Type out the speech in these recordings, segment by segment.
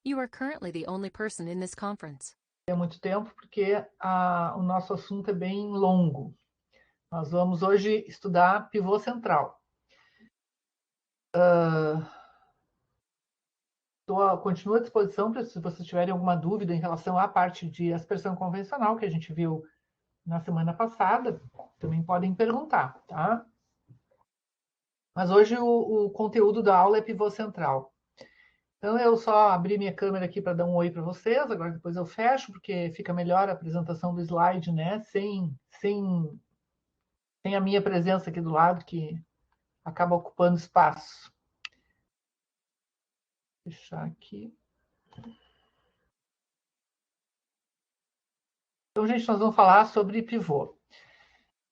You are currently the only person in this conference. É muito tempo porque o nosso assunto é bem longo. Nós vamos hoje estudar pivô central. Continuo à disposição para se vocês tiverem alguma dúvida em relação à parte de aspersão convencional que a gente viu na semana passada, também podem perguntar, tá? Mas hoje o conteúdo da aula é pivô central. Então, eu só abri minha câmera aqui para dar um oi para vocês, agora depois eu fecho, porque fica melhor a apresentação do slide, né? Sem a minha presença aqui do lado, que acaba ocupando espaço. Vou fechar aqui. Então, gente, nós vamos falar sobre pivô.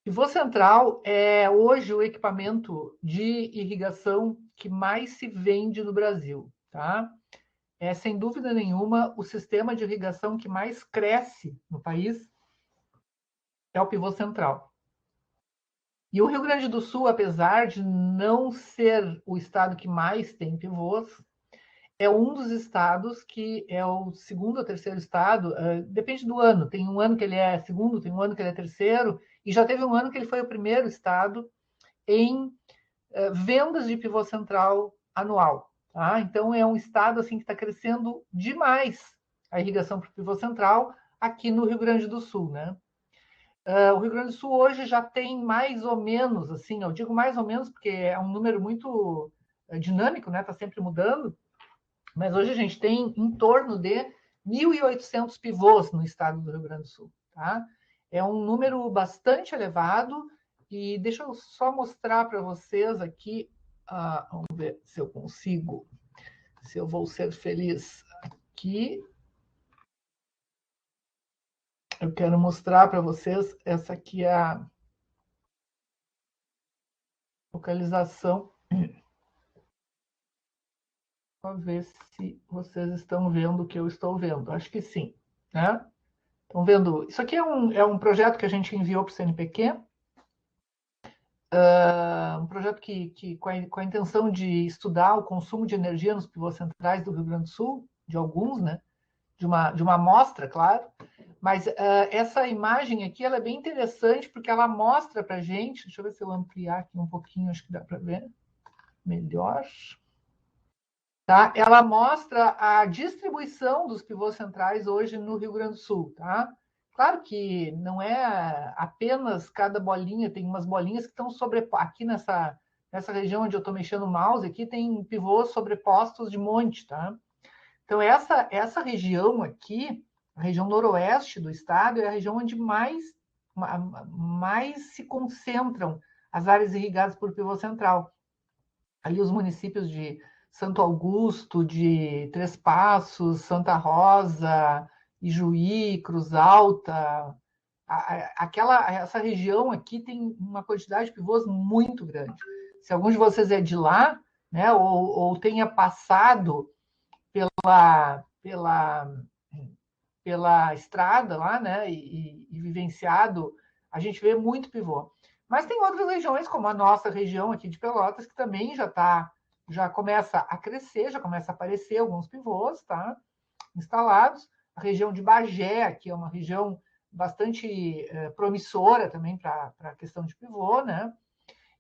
Pivô central é hoje o equipamento de irrigação que mais se vende no Brasil, tá? É, sem dúvida nenhuma, o sistema de irrigação que mais cresce no país é o pivô central. E o Rio Grande do Sul, apesar de não ser o estado que mais tem pivôs, é um dos estados que é o segundo ou terceiro estado, depende do ano. Tem um ano que ele é segundo, tem um ano que ele é terceiro, e já teve um ano que ele foi o primeiro estado em vendas de pivô central anual. Tá? Então, é um estado assim, que está crescendo demais a irrigação para o pivô central aqui no Rio Grande do Sul. Né? O Rio Grande do Sul hoje já tem mais ou menos, assim, eu digo mais ou menos porque é um número muito dinâmico, né? Está sempre mudando, mas hoje a gente tem em torno de 1.800 pivôs no estado do Rio Grande do Sul. Tá? É um número bastante elevado e deixa eu só mostrar para vocês aqui, vamos ver se eu consigo, se eu vou ser feliz aqui. Eu quero mostrar para vocês, essa aqui é a localização. Para ver se vocês estão vendo o que eu estou vendo. Acho que sim. Né? Estão vendo? Isso aqui é um projeto que a gente enviou para o CNPq, um projeto que com a intenção de estudar o consumo de energia nos pivôs centrais do Rio Grande do Sul, de alguns, né? De uma amostra, claro. Mas essa imagem aqui ela é bem interessante porque ela mostra para a gente. Deixa eu ver se eu ampliar aqui um pouquinho, acho que dá para ver melhor. Tá? Ela mostra a distribuição dos pivôs centrais hoje no Rio Grande do Sul. Tá? Claro que não é apenas cada bolinha, tem umas bolinhas que estão sobrepostas. Aqui nessa região onde eu estou mexendo o mouse, aqui tem pivôs sobrepostos de monte. Tá? Então, essa região aqui, a região noroeste do estado, é a região onde mais se concentram as áreas irrigadas por pivô central. Ali os municípios de Santo Augusto, de Três Passos, Santa Rosa, Ijuí, Cruz Alta, essa região aqui tem uma quantidade de pivôs muito grande. Se algum de vocês é de lá, né, ou tenha passado pela estrada lá, né, e vivenciado, a gente vê muito pivô. Mas tem outras regiões, como a nossa região aqui de Pelotas, que também já começa a crescer, já começa a aparecer alguns pivôs, tá? Instalados. A região de Bagé, que é uma região bastante promissora também para a questão de pivô, né?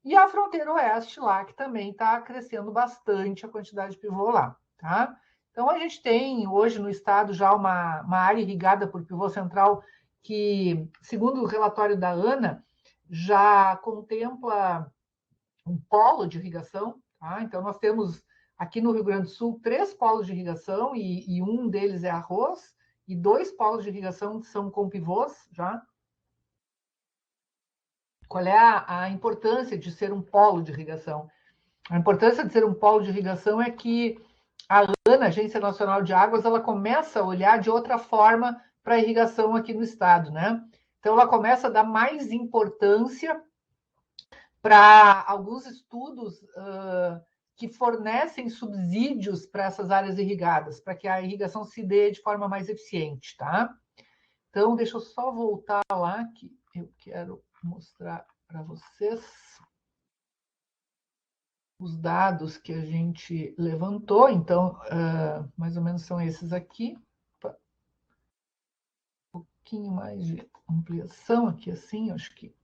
E a fronteira oeste lá, que também está crescendo bastante a quantidade de pivô lá, tá? Então, a gente tem hoje no estado já uma área irrigada por pivô central que, segundo o relatório da ANA, já contempla um polo de irrigação. Tá? Então, nós temos aqui no Rio Grande do Sul 3 polos de irrigação e um deles é arroz, e 2 polos de irrigação que são com pivôs já. Qual é a importância de ser um polo de irrigação? A importância de ser um polo de irrigação é que a ANA, Agência Nacional de Águas, ela começa a olhar de outra forma para a irrigação aqui no estado, né? Então, ela começa a dar mais importância para alguns estudos que fornecem subsídios para essas áreas irrigadas, para que a irrigação se dê de forma mais eficiente, tá? Então, deixa eu só voltar lá, que eu quero mostrar para vocês. os dados que a gente levantou. Então, mais ou menos são esses aqui. Opa, um pouquinho mais de ampliação aqui, assim, acho que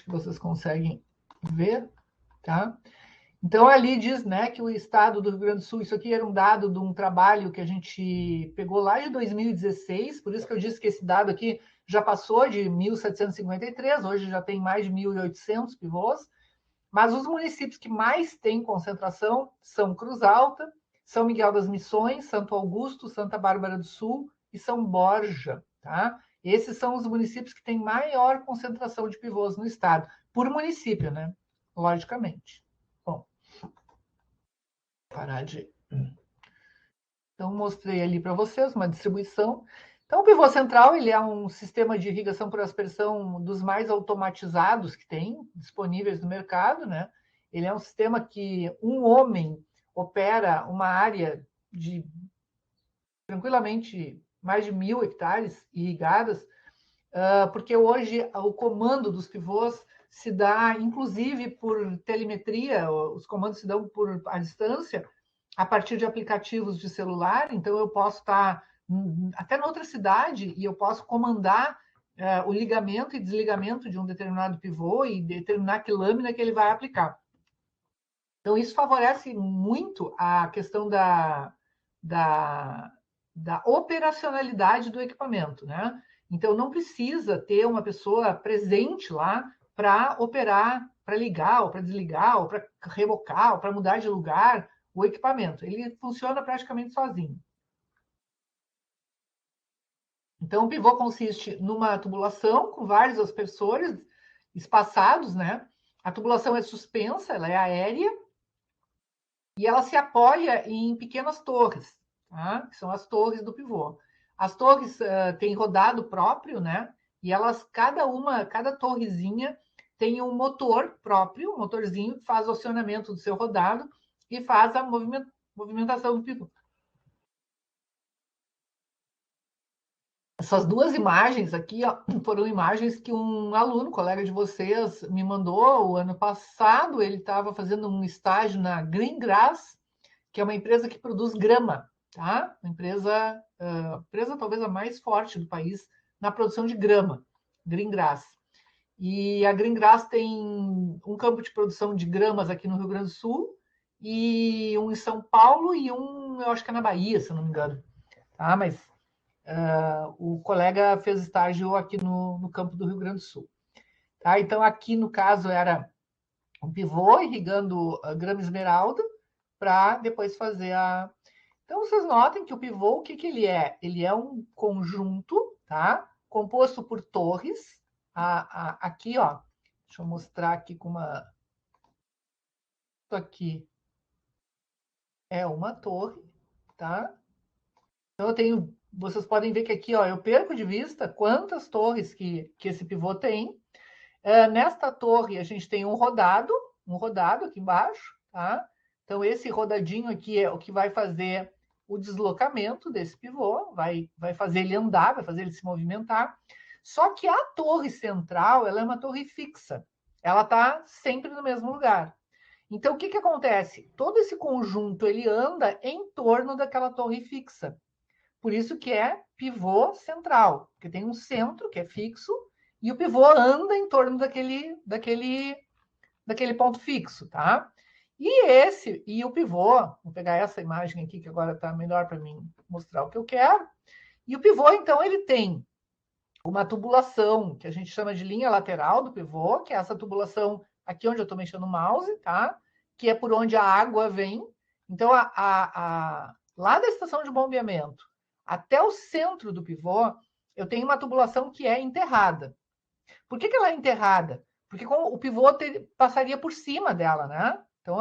vocês conseguem ver, tá? Então, ali diz, né, que o estado do Rio Grande do Sul, isso aqui era um dado de um trabalho que a gente pegou lá de 2016, por isso que eu disse que esse dado aqui já passou de 1.753, hoje já tem mais de 1.800 pivôs, mas os municípios que mais têm concentração são Cruz Alta, São Miguel das Missões, Santo Augusto, Santa Bárbara do Sul e São Borja, tá? Esses são os municípios que têm maior concentração de pivôs no estado, por município, né? Logicamente. Bom, parar de. Então, mostrei ali para vocês uma distribuição. Então, o pivô central ele é um sistema de irrigação por aspersão dos mais automatizados que tem disponíveis no mercado, né? Ele é um sistema que um homem opera uma área de tranquilamente mais de 1.000 hectares irrigadas, porque hoje o comando dos pivôs se dá, inclusive, por telemetria, os comandos se dão por à distância, a partir de aplicativos de celular, então eu posso estar até noutra cidade e eu posso comandar o ligamento e desligamento de um determinado pivô e determinar que lâmina que ele vai aplicar. Então, isso favorece muito a questão da, da operacionalidade do equipamento, né? Então, não precisa ter uma pessoa presente lá para operar, para ligar, ou para desligar, ou para revocar, ou para mudar de lugar o equipamento. Ele funciona praticamente sozinho. Então, o pivô consiste numa tubulação com vários aspersores espaçados, né? A tubulação é suspensa, ela é aérea, e ela se apoia em pequenas torres, tá? Que são as torres do pivô. As torres têm rodado próprio, né? E elas, cada torrezinha tem um motor próprio, um motorzinho que faz o acionamento do seu rodado e faz a movimentação do pivô. Essas duas imagens aqui ó, foram imagens que um aluno, colega de vocês, me mandou o ano passado. Ele estava fazendo um estágio na Green Grass, que é uma empresa que produz grama, tá? Uma empresa talvez a mais forte do país na produção de grama, Green Grass. E a Green Grass tem um campo de produção de gramas aqui no Rio Grande do Sul, e um em São Paulo e um, eu acho que é na Bahia, se eu não me engano. Tá? Mas o colega fez estágio aqui no campo do Rio Grande do Sul. Tá? Então, aqui no caso era um pivô irrigando a grama esmeralda para depois fazer a. Então, vocês notem que o pivô, o que, que ele é? Ele é um conjunto, tá? Composto por torres. Aqui, ó, deixa eu mostrar aqui com uma. Isso aqui é uma torre, tá? Então, eu tenho. Vocês podem ver que aqui, ó, eu perco de vista quantas torres que esse pivô tem. Nesta torre, a gente tem um rodado aqui embaixo, tá? Então, esse rodadinho aqui é o que vai fazer o deslocamento desse pivô, vai fazer ele andar, vai fazer ele se movimentar. Só que a torre central, ela é uma torre fixa. Ela está sempre no mesmo lugar. Então, o que, que acontece? Todo esse conjunto, ele anda em torno daquela torre fixa. Por isso que é pivô central, porque tem um centro que é fixo e o pivô anda em torno daquele ponto fixo, tá? E o pivô, vou pegar essa imagem aqui que agora está melhor para mim mostrar o que eu quero. E o pivô, então, ele tem uma tubulação que a gente chama de linha lateral do pivô, que é essa tubulação aqui onde eu estou mexendo o mouse, tá? Que é por onde a água vem. Então, lá da estação de bombeamento até o centro do pivô, eu tenho uma tubulação que é enterrada. Por que ela é enterrada? Porque o pivô passaria por cima dela, né? Então,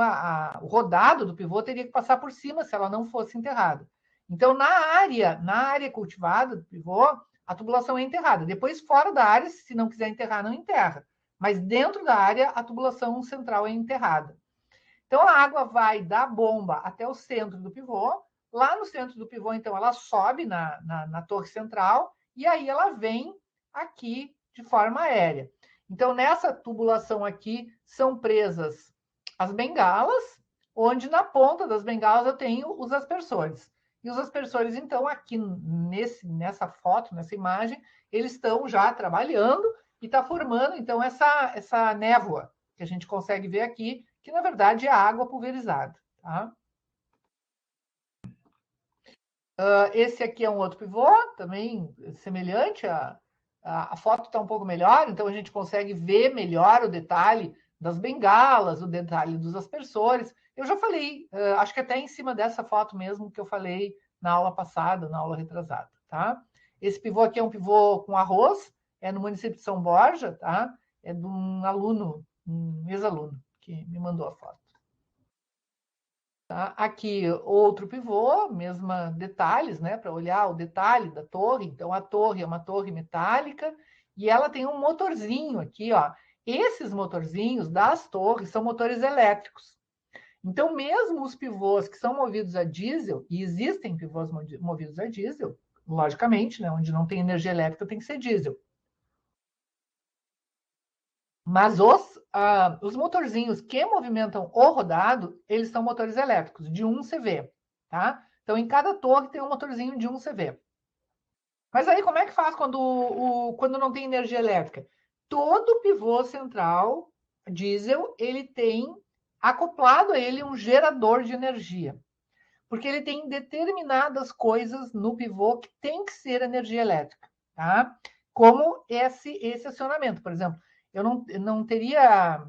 o rodado do pivô teria que passar por cima se ela não fosse enterrada. Então, na área cultivada do pivô, a tubulação é enterrada. Depois, fora da área, se não quiser enterrar, não enterra. Mas dentro da área, a tubulação central é enterrada. Então, a água vai da bomba até o centro do pivô. Lá no centro do pivô, então, ela sobe na torre central e aí ela vem aqui de forma aérea. Então, nessa tubulação aqui, são presas as bengalas, onde na ponta das bengalas eu tenho os aspersores. E os aspersores, então, aqui nessa foto, nessa imagem, eles estão já trabalhando e está formando, então, essa névoa que a gente consegue ver aqui, que, na verdade, é água pulverizada. Tá? Esse aqui é um outro pivô, também semelhante. A foto está um pouco melhor, então a gente consegue ver melhor o detalhe das bengalas, o detalhe dos aspersores. Eu já falei, acho que até em cima dessa foto mesmo que eu falei na aula passada, na aula retrasada, tá? Esse pivô aqui é um pivô com arroz, é no município de São Borja, tá? É de um aluno, um ex-aluno, que me mandou a foto. Tá? Aqui outro pivô, mesma detalhes, né? Para olhar o detalhe da torre. Então, a torre é uma torre metálica e ela tem um motorzinho aqui, ó. Esses motorzinhos das torres são motores elétricos. Então, mesmo os pivôs que são movidos a diesel, e existem pivôs movidos a diesel, logicamente, né? Onde não tem energia elétrica tem que ser diesel. Mas os motorzinhos que movimentam o rodado, eles são motores elétricos, de 1 CV, tá? Então, em cada torre tem um motorzinho de 1 CV. Mas aí, como é que faz quando não tem energia elétrica? Todo pivô central diesel, ele tem acoplado a ele um gerador de energia. Porque ele tem determinadas coisas no pivô que tem que ser energia elétrica, tá? Como esse acionamento, por exemplo. Eu não teria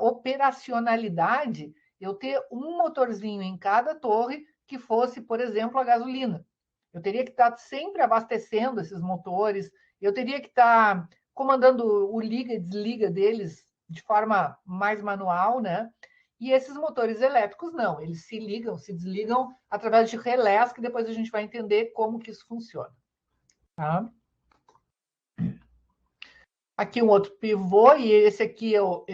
operacionalidade eu ter um motorzinho em cada torre que fosse, por exemplo, a gasolina. Eu teria que estar sempre abastecendo esses motores, eu teria que estar comandando o liga e desliga deles de forma mais manual, né? E esses motores elétricos não, eles se ligam, se desligam através de relés, que depois a gente vai entender como que isso funciona. Tá? Aqui um outro pivô, e esse aqui eu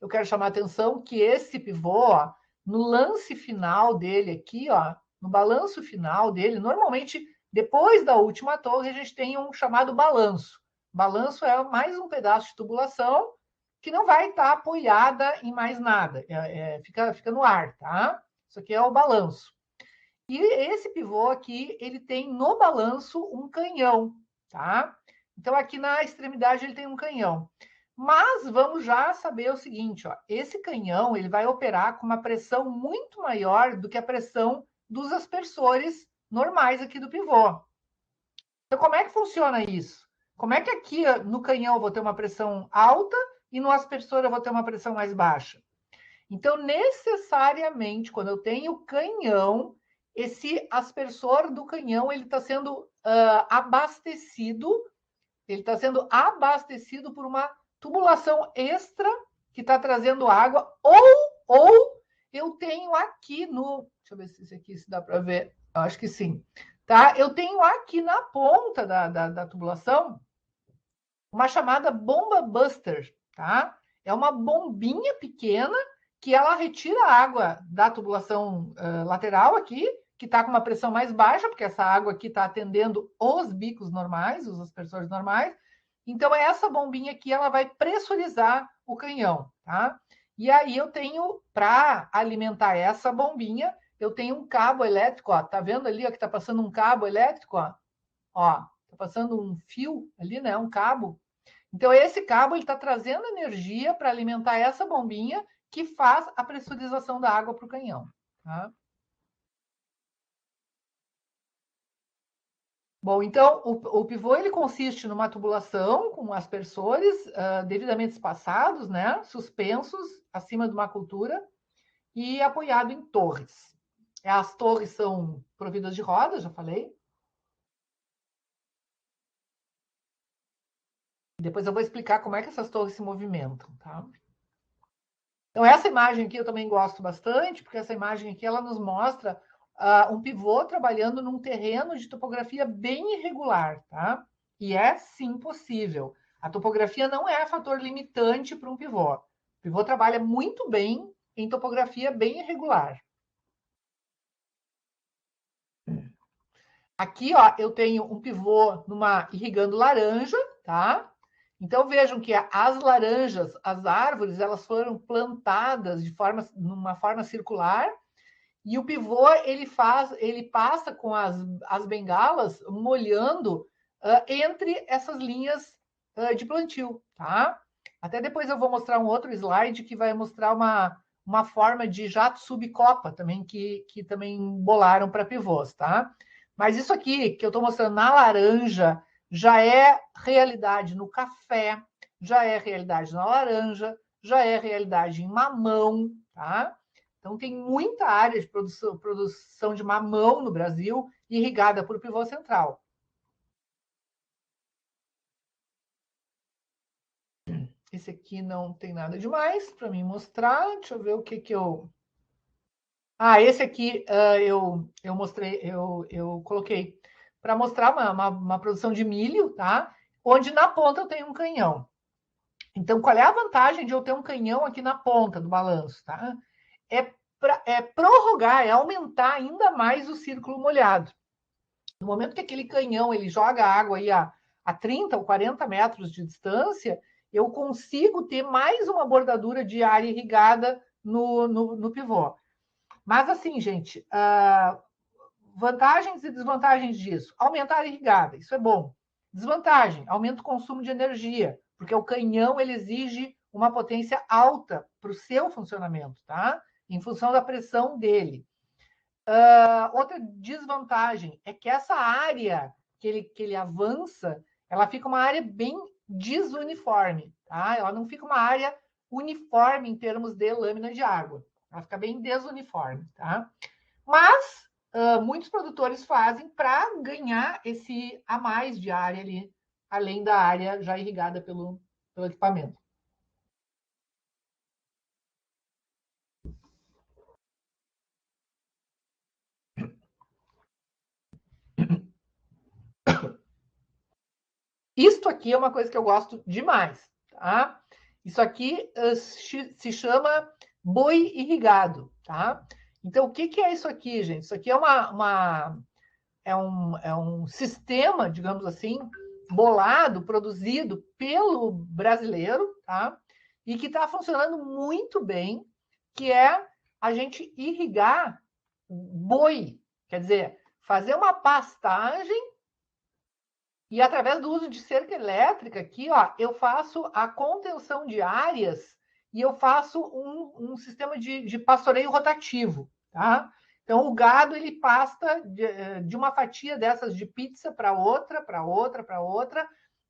quero chamar a atenção que esse pivô, ó, no lance final dele aqui, ó, no balanço final dele, normalmente, depois da última torre, a gente tem um chamado balanço. Balanço é mais um pedaço de tubulação que não vai estar apoiada em mais nada, fica no ar, tá? Isso aqui é o balanço. E esse pivô aqui, ele tem no balanço um canhão, tá? Então, aqui na extremidade ele tem um canhão. Mas vamos já saber o seguinte, ó, esse canhão ele vai operar com uma pressão muito maior do que a pressão dos aspersores normais aqui do pivô. Então, como é que funciona isso? Como é que aqui no canhão eu vou ter uma pressão alta e no aspersor eu vou ter uma pressão mais baixa? Então, necessariamente, quando eu tenho canhão, esse aspersor do canhão ele está sendo abastecido, ele está sendo abastecido por uma tubulação extra que está trazendo água, ou eu tenho aqui no. Deixa eu ver se isso aqui se dá para ver. Eu acho que sim. Tá? Eu tenho aqui na ponta da tubulação uma chamada bomba buster, tá? É uma bombinha pequena que ela retira a água da tubulação lateral aqui, que está com uma pressão mais baixa, porque essa água aqui está atendendo os bicos normais, os aspersores normais. Então, essa bombinha aqui, ela vai pressurizar o canhão, tá? E aí eu tenho, para alimentar essa bombinha, eu tenho um cabo elétrico, ó. Tá vendo ali, ó, que tá passando um cabo elétrico, ó? Ó, tá passando um fio ali, né? Um cabo. Então, esse cabo está trazendo energia para alimentar essa bombinha que faz a pressurização da água para o canhão. Tá? Bom, então, o pivô ele consiste numa tubulação com aspersores devidamente espaçados, né, suspensos acima de uma cultura e apoiado em torres. As torres são providas de rodas, já falei. Depois eu vou explicar como é que essas torres se movimentam. Tá? Então, essa imagem aqui eu também gosto bastante, porque essa imagem aqui ela nos mostra um pivô trabalhando num terreno de topografia bem irregular, tá? E é sim possível. A topografia não é fator limitante para um pivô. O pivô trabalha muito bem em topografia bem irregular. Aqui, ó, eu tenho um pivô irrigando laranja, tá? Então, vejam que as laranjas, as árvores, elas foram plantadas numa forma circular, e o pivô, ele passa com as bengalas molhando entre essas linhas de plantio, tá? Até depois eu vou mostrar um outro slide que vai mostrar uma forma de jato subcopa também, que também bolaram para pivôs, tá? Mas isso aqui que eu estou mostrando na laranja já é realidade no café, já é realidade na laranja, já é realidade em mamão, tá? Então, tem muita área de produção de mamão no Brasil, irrigada por pivô central. Esse aqui não tem nada demais para mim mostrar. Deixa eu ver o que eu... esse aqui eu mostrei, eu coloquei para mostrar uma produção de milho, tá? Onde na ponta eu tenho um canhão. Então, qual é a vantagem de eu ter um canhão aqui na ponta do balanço, tá? É prorrogar, é aumentar ainda mais o círculo molhado. No momento que aquele canhão ele joga água aí a 30 ou 40 metros de distância, eu consigo ter mais uma bordadura de área irrigada no pivô. Mas assim, gente, vantagens e desvantagens disso. Aumentar a área irrigada, isso é bom. Desvantagem, aumenta o consumo de energia, porque o canhão ele exige uma potência alta para o seu funcionamento, tá? Em função da pressão dele. Outra desvantagem é que essa área que ele avança, ela fica uma área bem desuniforme, tá? Ela não fica uma área uniforme em termos de lâmina de água. Ela fica bem desuniforme, tá? Mas muitos produtores fazem para ganhar esse a mais de área ali, além da área já irrigada pelo equipamento. Isto aqui é uma coisa que eu gosto demais, tá? Isso aqui se chama boi irrigado, tá? Então, o que é isso aqui, gente? Isso aqui é é um sistema, digamos assim, bolado, produzido pelo brasileiro, tá? E que está funcionando muito bem, que é a gente irrigar boi, quer dizer, fazer uma pastagem e através do uso de cerca elétrica aqui, ó, eu faço a contenção de áreas e eu faço um sistema de pastoreio rotativo, tá? Então, o gado, ele pasta de uma fatia dessas de pizza para outra, para outra, para outra,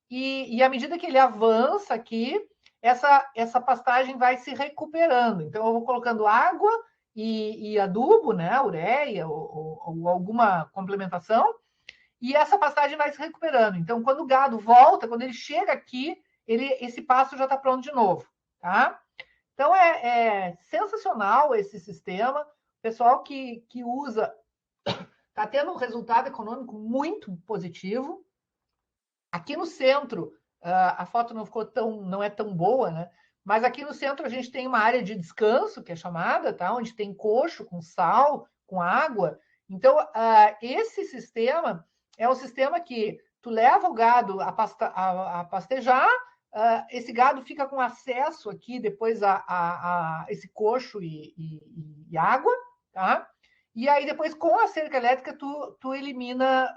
e à medida que ele avança aqui, essa pastagem vai se recuperando. Então, eu vou colocando água e adubo, né, ureia ou alguma complementação, e essa pastagem vai se recuperando. Então, quando o gado volta, quando ele chega aqui, esse pasto já está pronto de novo, tá? Então, é sensacional esse sistema. O pessoal que usa está tendo um resultado econômico muito positivo. Aqui no centro, a foto não é tão boa, né? Mas aqui no centro a gente tem uma área de descanso, que é chamada, tá? Onde tem coxo com sal, com água. Então, esse sistema é um sistema que tu leva o gado a pastejar, esse gado fica com acesso aqui depois a esse coxo e água, tá? E aí depois com a cerca elétrica tu elimina,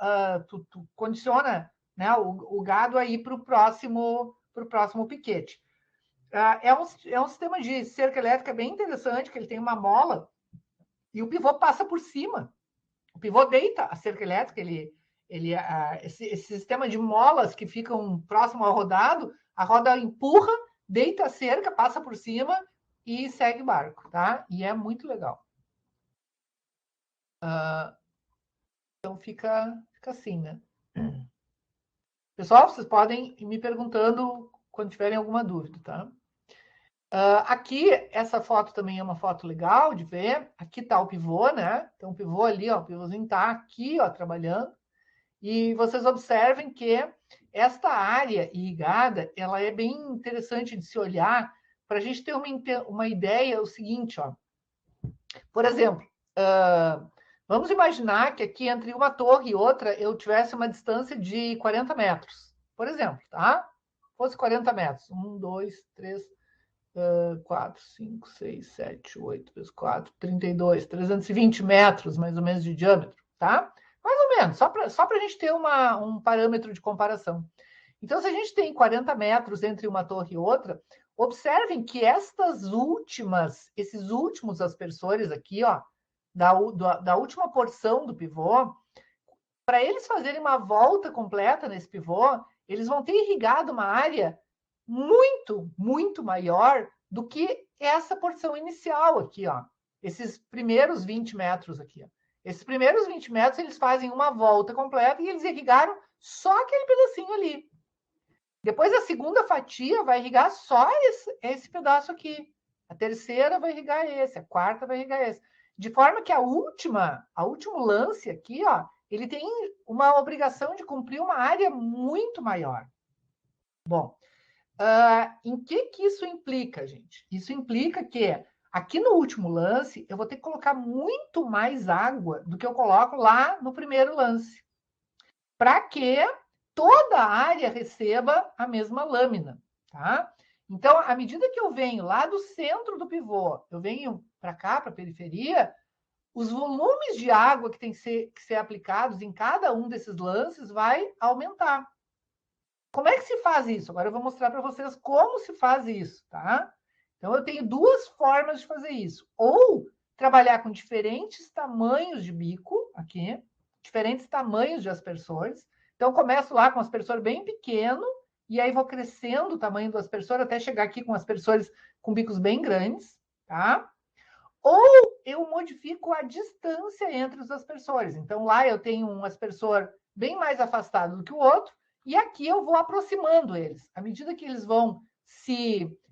tu condiciona, né, o gado aí para o próximo piquete. É um sistema de cerca elétrica bem interessante, que ele tem uma mola e o pivô passa por cima. O pivô deita a cerca elétrica, esse sistema de molas que ficam próximo ao rodado, a roda empurra, deita a cerca, passa por cima e segue o barco, tá? E é muito legal. Então fica assim, né? Pessoal, vocês podem ir me perguntando quando tiverem alguma dúvida, tá? Aqui, essa foto também é uma foto legal de ver. Aqui está o pivô, né? Então, o pivô ali, ó, o pivôzinho está aqui, ó, trabalhando. E vocês observem que esta área irrigada, ela é bem interessante de se olhar para a gente ter uma ideia, é o seguinte, ó. Por exemplo, vamos imaginar que aqui entre uma torre e outra eu tivesse uma distância de 40 metros, por exemplo, tá? fosse 40 metros. 1, 2, 3, 4, 5, 6, 7, 8, 4, 32, 320 metros, mais ou menos, de diâmetro, tá? Mais ou menos, só para a gente ter um parâmetro de comparação. Então, se a gente tem 40 metros entre uma torre e outra, observem que esses últimos aspersores aqui, ó, da última porção do pivô, para eles fazerem uma volta completa nesse pivô, eles vão ter irrigado uma área muito, muito maior do que essa porção inicial aqui, ó. Esses primeiros 20 metros aqui, ó. Esses primeiros 20 metros, eles fazem uma volta completa e eles irrigaram só aquele pedacinho ali. Depois, a segunda fatia vai irrigar só esse pedaço aqui. A terceira vai irrigar esse, a quarta vai irrigar esse. De forma que o último lance aqui, ó, ele tem uma obrigação de cumprir uma área muito maior. Bom, em que isso implica, gente? Isso implica que aqui no último lance eu vou ter que colocar muito mais água do que eu coloco lá no primeiro lance. Para que toda a área receba a mesma lâmina, tá? Então, à medida que eu venho lá do centro do pivô, eu venho para cá, para a periferia, os volumes de água que tem que ser aplicados em cada um desses lances vai aumentar. Como é que se faz isso? Agora eu vou mostrar para vocês como se faz isso, tá? Então, eu tenho duas formas de fazer isso. Ou trabalhar com diferentes tamanhos de bico, aqui, diferentes tamanhos de aspersores. Então, eu começo lá com um aspersor bem pequeno, e aí vou crescendo o tamanho do aspersor até chegar aqui com aspersores com bicos bem grandes, tá? Ou eu modifico a distância entre os aspersores. Então, lá eu tenho um aspersor bem mais afastado do que o outro, e aqui eu vou aproximando eles. À medida que eles vão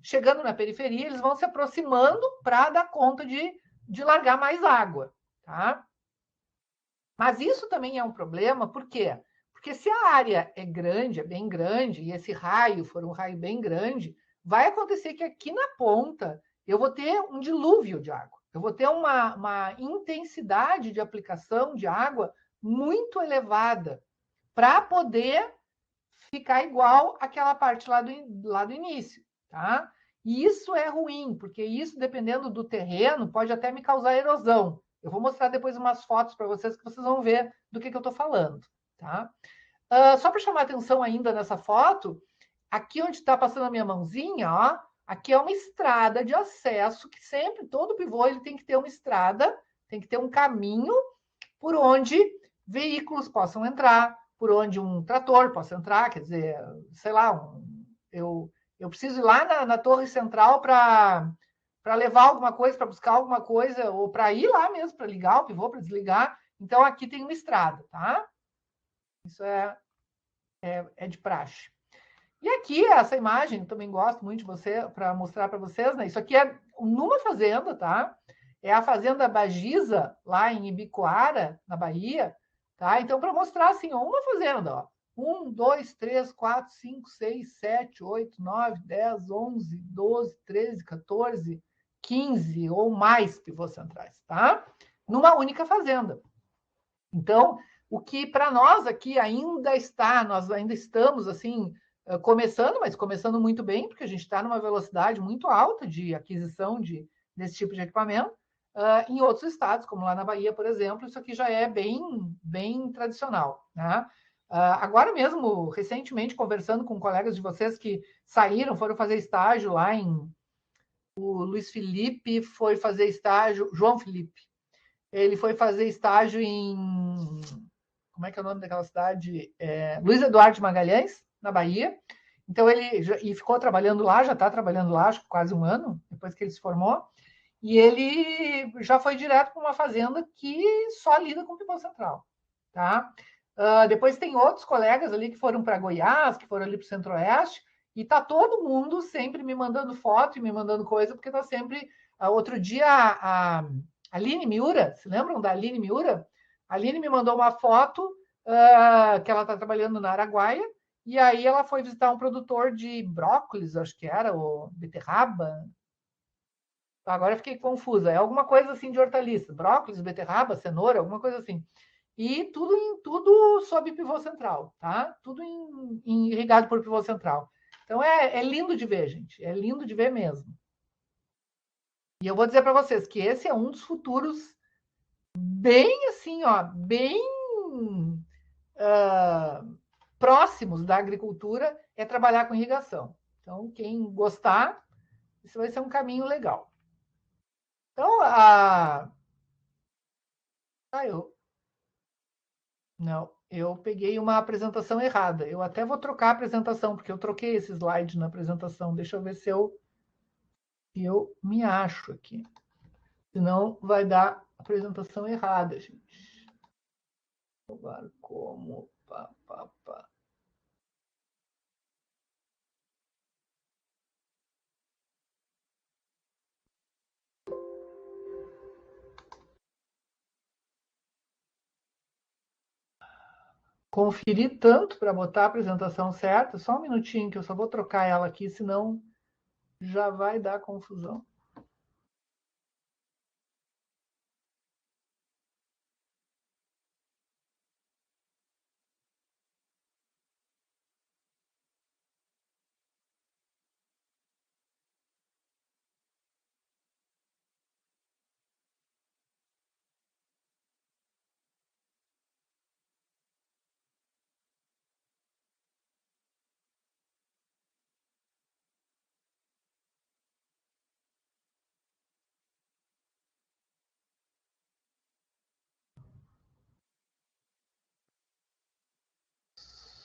chegando na periferia, eles vão se aproximando para dar conta de largar mais água, tá? Mas isso também é um problema, por quê? Porque se a área é grande, é bem grande, e esse raio for um raio bem grande, vai acontecer que aqui na ponta eu vou ter um dilúvio de água. Eu vou ter uma intensidade de aplicação de água muito elevada para poder ficar igual àquela parte lá do início, tá? E isso é ruim, porque isso, dependendo do terreno, pode até me causar erosão. Eu vou mostrar depois umas fotos para vocês que vocês vão ver do que eu estou falando, tá? Só para chamar atenção ainda nessa foto, aqui onde está passando a minha mãozinha, ó, aqui é uma estrada de acesso que sempre, todo pivô, ele tem que ter uma estrada, tem que ter um caminho por onde veículos possam entrar, por onde um trator possa entrar, quer dizer, sei lá, eu preciso ir lá na torre central para levar alguma coisa, para buscar alguma coisa, ou para ir lá mesmo, para ligar o pivô, para desligar. Então, aqui tem uma estrada, tá? Isso é de praxe. E aqui, essa imagem, também gosto muito de você, para mostrar para vocês, né? Isso aqui é numa fazenda, tá? É a Fazenda Bagiza, lá em Ibicoara, na Bahia, tá? Então, para mostrar, assim, ó, uma fazenda, ó. 1, 2, 3, 4, 5, 6, 7, 8, 9, 10, 11, 12, 13, 14, 15 ou mais pivôs centrais, tá? Numa única fazenda. Então, o que para nós aqui nós ainda estamos, assim, começando, mas começando muito bem, porque a gente está numa velocidade muito alta de aquisição desse tipo de equipamento. Em outros estados, como lá na Bahia, por exemplo, isso aqui já é bem, bem tradicional, né? Agora mesmo, recentemente, conversando com colegas de vocês que foram fazer estágio lá o Luiz Felipe foi fazer estágio, João Felipe, ele foi fazer estágio em, como é que é o nome daquela cidade? Luiz Eduardo de Magalhães, na Bahia. Então, ele ficou trabalhando lá, já está trabalhando lá, acho que quase um ano, depois que ele se formou. E ele já foi direto para uma fazenda que só lida com pivô central, tá? Depois tem outros colegas ali que foram para Goiás, que foram ali para o Centro-Oeste, e tá todo mundo sempre me mandando foto e me mandando coisa, porque tá sempre... outro dia, a Aline Miura, se lembram da Aline Miura? A Aline me mandou uma foto que ela está trabalhando na Araguaia, e aí ela foi visitar um produtor de brócolis, acho que era, ou beterraba. Agora eu fiquei confusa. É alguma coisa assim de hortaliça. Brócolis, beterraba, cenoura, alguma coisa assim. E tudo sob pivô central, tá? Tudo irrigado por pivô central. Então, é lindo de ver, gente. É lindo de ver mesmo. E eu vou dizer para vocês que esse é um dos futuros bem assim, ó, bem próximos da agricultura, é trabalhar com irrigação. Então, quem gostar, isso vai ser um caminho legal. Então, eu peguei uma apresentação errada. Eu até vou trocar a apresentação, porque eu troquei esse slide na apresentação. Deixa eu ver se eu me acho aqui. Senão vai dar apresentação errada, gente. Agora, como? Pá. Conferir tanto para botar a apresentação certa. Só um minutinho, que eu só vou trocar ela aqui, senão já vai dar confusão.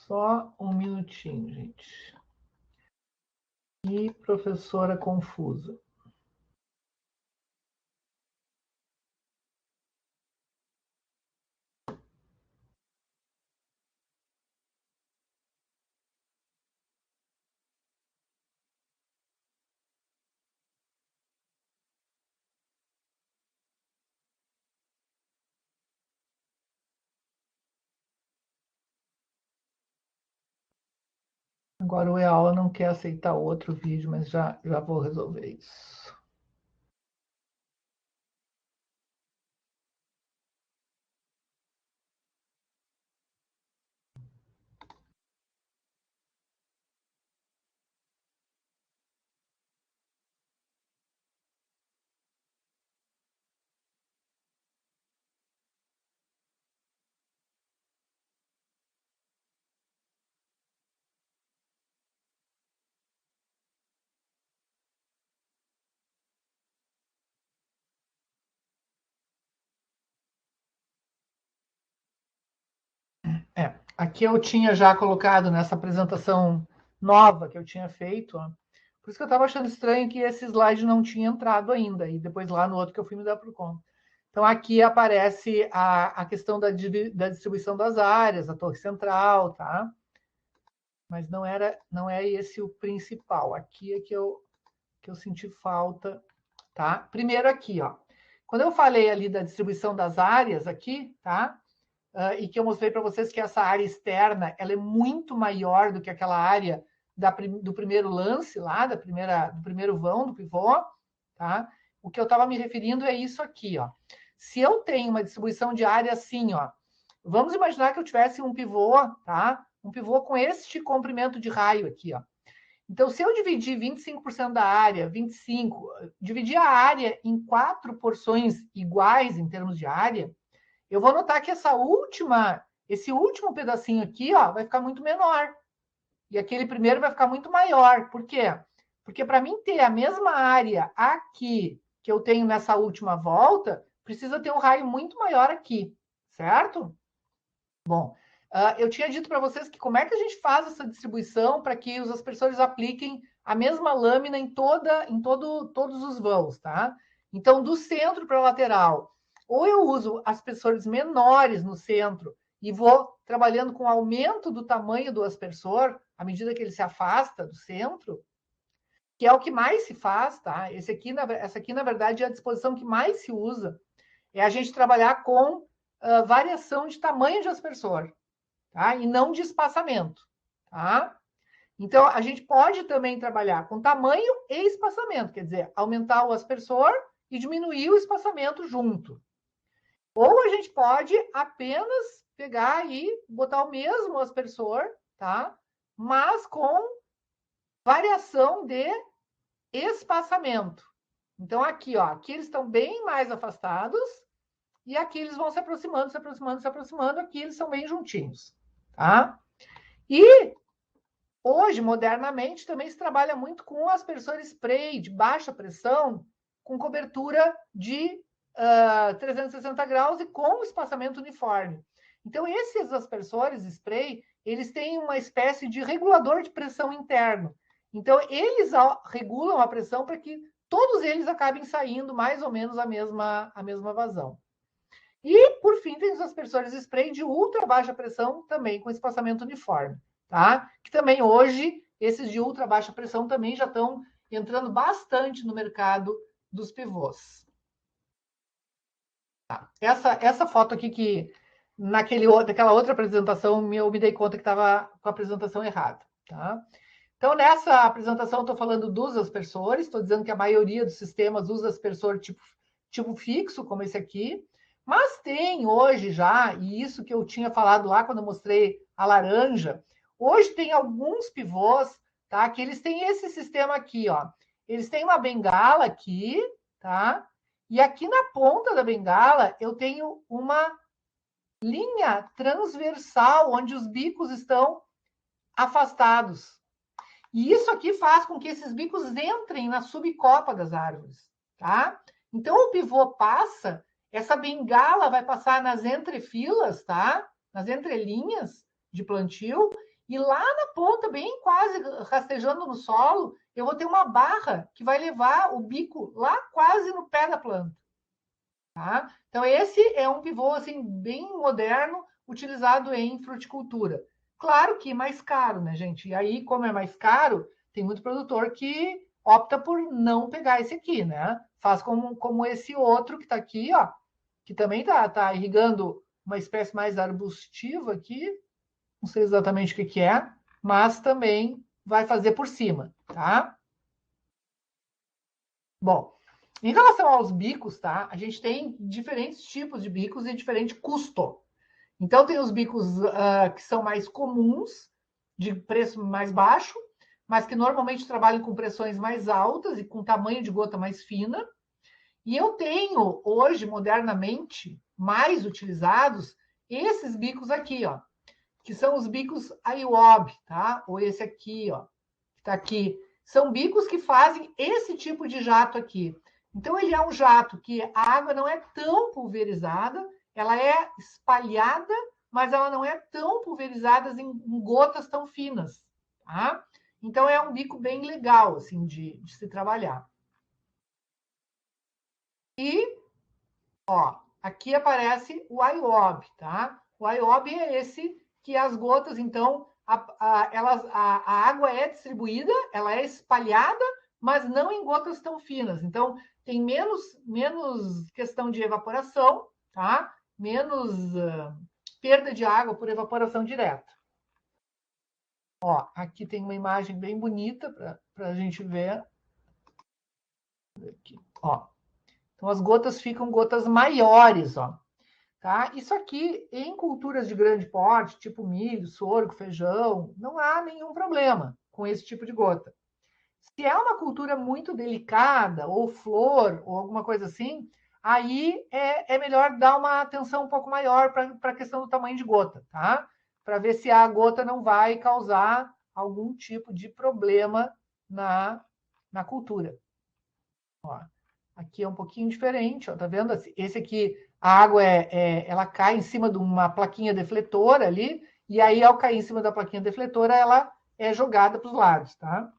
Só um minutinho, gente. E professora confusa. Agora o EAL não quer aceitar outro vídeo, mas já vou resolver isso. Aqui eu tinha já colocado nessa apresentação nova que eu tinha feito, ó. Por isso que eu estava achando estranho que esse slide não tinha entrado ainda, e depois lá no outro que eu fui me dar por conta. Então, aqui aparece a questão da distribuição das áreas, a torre central, tá? Mas não é esse o principal. Aqui é que eu senti falta, tá? Primeiro aqui, ó. Quando eu falei ali da distribuição das áreas aqui, tá? E que eu mostrei para vocês que essa área externa ela é muito maior do que aquela área do primeiro lance lá, do primeiro vão, do pivô, tá? O que eu estava me referindo é isso aqui, ó. Se eu tenho uma distribuição de área assim, ó, vamos imaginar que eu tivesse um pivô, tá? Um pivô com este comprimento de raio aqui, ó. Então, se eu dividir 25% da área, 25%, dividir a área em 4 porções iguais em termos de área, eu vou notar que esse último pedacinho aqui, ó, vai ficar muito menor. E aquele primeiro vai ficar muito maior. Por quê? Porque para mim ter a mesma área aqui que eu tenho nessa última volta, precisa ter um raio muito maior aqui, certo? Bom, eu tinha dito para vocês que como é que a gente faz essa distribuição para que os aspersores apliquem a mesma lâmina em todos os vãos, tá? Então, do centro para a lateral, ou eu uso aspersores menores no centro e vou trabalhando com aumento do tamanho do aspersor à medida que ele se afasta do centro, que é o que mais se faz, tá? Essa aqui, na verdade, é a disposição que mais se usa, é a gente trabalhar com variação de tamanho de aspersor, tá? E não de espaçamento, tá? Então, a gente pode também trabalhar com tamanho e espaçamento, quer dizer, aumentar o aspersor e diminuir o espaçamento junto. Ou a gente pode apenas pegar e botar o mesmo aspersor, tá? Mas com variação de espaçamento. Então, aqui, ó, aqui eles estão bem mais afastados e aqui eles vão se aproximando, se aproximando, se aproximando. Aqui eles são bem juntinhos, tá? E hoje, modernamente, também se trabalha muito com aspersor spray de baixa pressão, com cobertura de 360 graus e com espaçamento uniforme. Então, esses aspersores spray, eles têm uma espécie de regulador de pressão interno. Então, eles regulam a pressão para que todos eles acabem saindo mais ou menos a mesma vazão. E, por fim, tem os aspersores spray de ultra baixa pressão, também com espaçamento uniforme, tá? Que também hoje, esses de ultra baixa pressão também já estão entrando bastante no mercado dos pivôs. Tá. Essa foto aqui que naquela outra apresentação eu me dei conta que estava com a apresentação errada, tá? Então, nessa apresentação, eu estou falando dos aspersores, estou dizendo que a maioria dos sistemas usa aspersor tipo fixo, como esse aqui, mas tem hoje já, e isso que eu tinha falado lá quando eu mostrei a laranja, hoje tem alguns pivôs, tá? Que eles têm esse sistema aqui, ó. Eles têm uma bengala aqui, tá? E aqui na ponta da bengala eu tenho uma linha transversal, onde os bicos estão afastados. E isso aqui faz com que esses bicos entrem na subcopa das árvores, tá? Então, o pivô passa, essa bengala vai passar nas entrefilas, tá? Nas entrelinhas de plantio, e lá na ponta, bem quase rastejando no solo, eu vou ter uma barra que vai levar o bico lá quase no pé da planta, tá? Então, esse é um pivô, assim, bem moderno, utilizado em fruticultura. Claro que mais caro, né, gente? E aí, como é mais caro, tem muito produtor que opta por não pegar esse aqui, né? Faz como esse outro que está aqui, ó, que também tá irrigando uma espécie mais arbustiva aqui, não sei exatamente o que é, mas também vai fazer por cima, tá? Bom, em relação aos bicos, tá? A gente tem diferentes tipos de bicos e diferente custo. Então, tem os bicos que são mais comuns, de preço mais baixo, mas que normalmente trabalham com pressões mais altas e com tamanho de gota mais fina. E eu tenho, hoje, modernamente, mais utilizados, esses bicos aqui, ó, que são os bicos IWOB, tá? Ou esse aqui, ó, que tá aqui. São bicos que fazem esse tipo de jato aqui. Então, ele é um jato que a água não é tão pulverizada, ela é espalhada, mas ela não é tão pulverizada em gotas tão finas, tá? Então, é um bico bem legal, assim, de se trabalhar. E, ó, aqui aparece o IWOB, tá? O IWOB é esse que as gotas, então, a água é distribuída, ela é espalhada, mas não em gotas tão finas. Então, tem menos questão de evaporação, tá? Menos perda de água por evaporação direta. Ó, aqui tem uma imagem bem bonita para a gente ver. Aqui, ó. Então, as gotas ficam gotas maiores, ó. Tá? Isso aqui, em culturas de grande porte, tipo milho, sorgo, feijão, não há nenhum problema com esse tipo de gota. Se é uma cultura muito delicada, ou flor, ou alguma coisa assim, aí é melhor dar uma atenção um pouco maior para a questão do tamanho de gota, tá? Para ver se a gota não vai causar algum tipo de problema na cultura. Ó, aqui é um pouquinho diferente, ó, tá vendo? Esse aqui, a água ela cai em cima de uma plaquinha defletora ali, e aí, ao cair em cima da plaquinha defletora, ela é jogada para os lados, tá?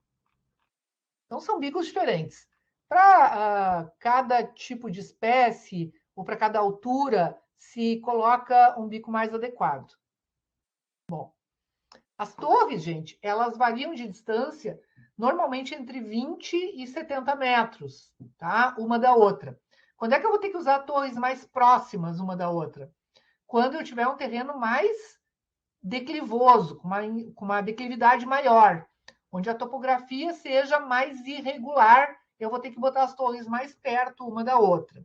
Então, são bicos diferentes. Para cada tipo de espécie, ou para cada altura, se coloca um bico mais adequado. Bom, as torres, gente, elas variam de distância normalmente entre 20 e 70 metros, tá? Uma da outra. Quando é que eu vou ter que usar torres mais próximas uma da outra? Quando eu tiver um terreno mais declivoso, com uma declividade maior, onde a topografia seja mais irregular, eu vou ter que botar as torres mais perto uma da outra.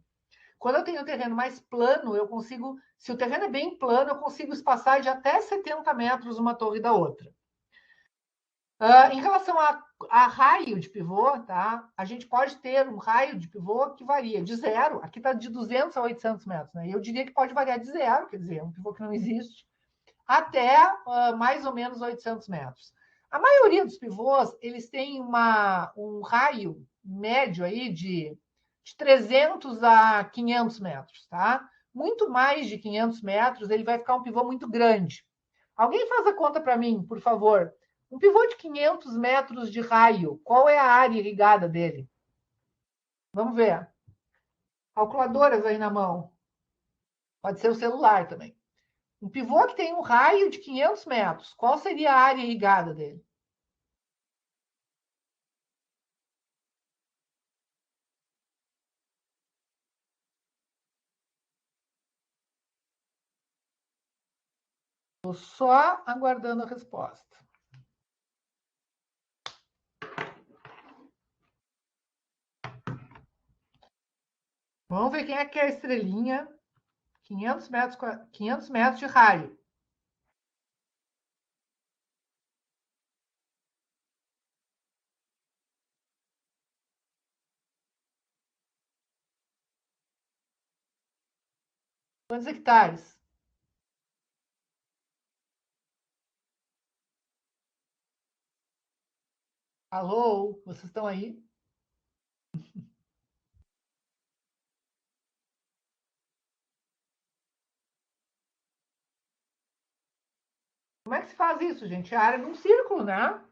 Quando eu tenho um terreno mais plano, eu consigo, se o terreno é bem plano, eu consigo espaçar de até 70 metros uma torre da outra. Em relação a raio de pivô, tá? A gente pode ter um raio de pivô que varia de zero, aqui está de 200 a 800 metros, né? Eu diria que pode variar de zero, quer dizer, um pivô que não existe, até mais ou menos 800 metros. A maioria dos pivôs, eles têm um raio médio aí de 300 a 500 metros, tá? Muito mais de 500 metros, ele vai ficar um pivô muito grande. Alguém faz a conta para mim, por favor. Um pivô de 500 metros de raio, qual é a área irrigada dele? Vamos ver. Calculadoras aí na mão. Pode ser o celular também. Um pivô que tem um raio de 500 metros, qual seria a área irrigada dele? Estou só aguardando a resposta. Vamos ver quem é que é a estrelinha. 500 metros de raio. Quantos hectares? Alô, vocês estão aí? Como é que se faz isso, gente? É a área de um círculo, né?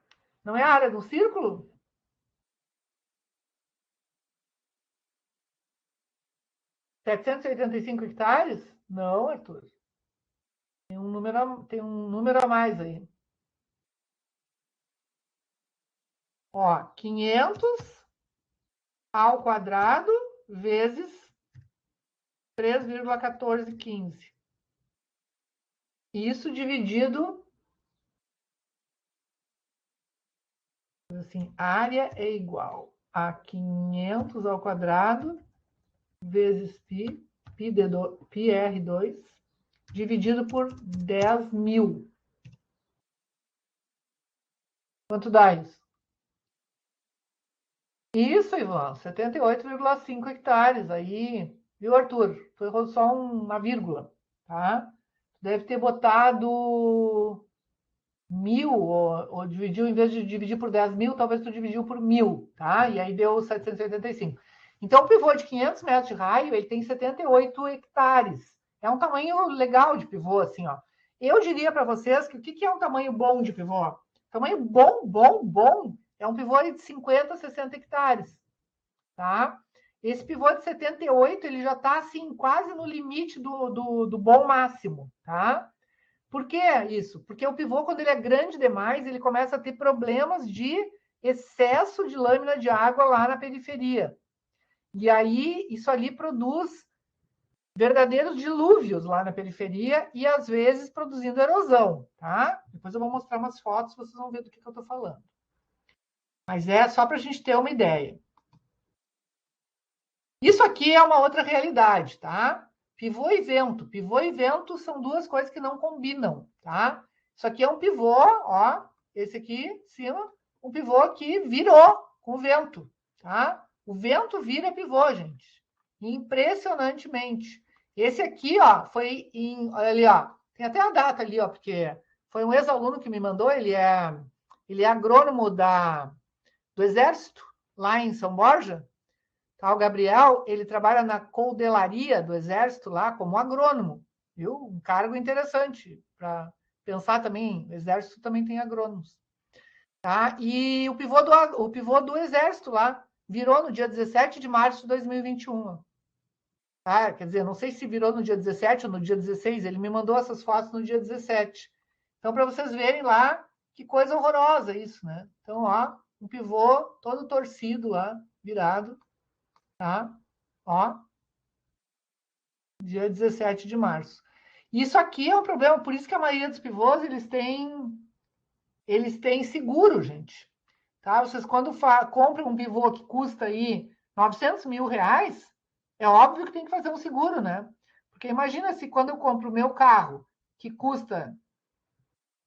Não é a área de um círculo? 785 hectares? Não, Arthur. Tem um número a mais aí. Ó, 500 ao quadrado vezes 3,1415. Isso dividido, assim, área é igual a 500 ao quadrado vezes pi r2, dividido por 10.000. Quanto dá isso? Isso, Ivan, 78,5 hectares. Aí, viu, Arthur? Foi só uma vírgula, tá? Deve ter botado 1.000, ou dividiu, em vez de dividir por 10.000, talvez tu dividiu por 1.000, tá? E aí deu 785. Então, o pivô de 500 metros de raio, ele tem 78 hectares. É um tamanho legal de pivô, assim, ó. Eu diria para vocês que o que é um tamanho bom de pivô? Tamanho bom, bom, bom, é um pivô de 50, 60 hectares, tá? Esse pivô de 78, ele já está, assim, quase no limite do bom máximo, tá? Por que isso? Porque o pivô, quando ele é grande demais, ele começa a ter problemas de excesso de lâmina de água lá na periferia. E aí, isso ali produz verdadeiros dilúvios lá na periferia e, às vezes, produzindo erosão, tá? Depois eu vou mostrar umas fotos, vocês vão ver do que eu estou falando. Mas é só para a gente ter uma ideia. Isso aqui é uma outra realidade, tá? Pivô e vento. Pivô e vento são duas coisas que não combinam, tá? Isso aqui é um pivô, ó. Esse aqui, em cima, um pivô que virou com o vento, tá? O vento vira pivô, gente. Impressionantemente. Esse aqui, ó, foi olha ali, ó. Tem até a data ali, ó, porque foi um ex-aluno que me mandou, ele é agrônomo do Exército, lá em São Borja. Tá, o Gabriel, ele trabalha na coldelaria do Exército lá como agrônomo, viu? Um cargo interessante para pensar também. O Exército também tem agrônomos, tá? E o pivô do Exército lá virou no dia 17 de março de 2021. Tá? Quer dizer, não sei se virou no dia 17 ou no dia 16, ele me mandou essas fotos no dia 17. Então, para vocês verem lá, que coisa horrorosa isso, né? Então, ó, um pivô todo torcido lá, virado, tá? Ó, dia 17 de março. Isso aqui é um problema, por isso que a maioria dos pivôs, eles têm seguro, gente. Tá? Vocês, quando compram um pivô que custa aí 900 mil reais, é óbvio que tem que fazer um seguro, né? Porque imagina se quando eu compro o meu carro, que custa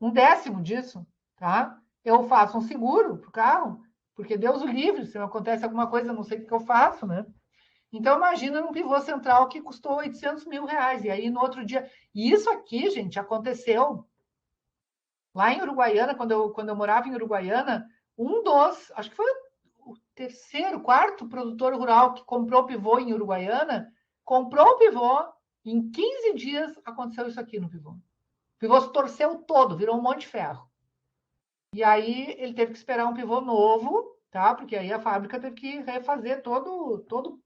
um décimo disso, tá? eu faço um seguro para o carro, porque Deus o livre, se acontece alguma coisa, eu não sei o que eu faço, né? Então, imagina num pivô central que custou 800 mil reais. E aí, no outro dia... E isso aqui, gente, aconteceu lá em Uruguaiana, quando eu morava em Uruguaiana, acho que foi o terceiro, quarto produtor rural que comprou pivô em Uruguaiana, comprou o pivô, em 15 dias aconteceu isso aqui no pivô. O pivô se torceu todo, virou um monte de ferro. E aí ele teve que esperar um pivô novo, tá? Porque aí a fábrica teve que refazer todo.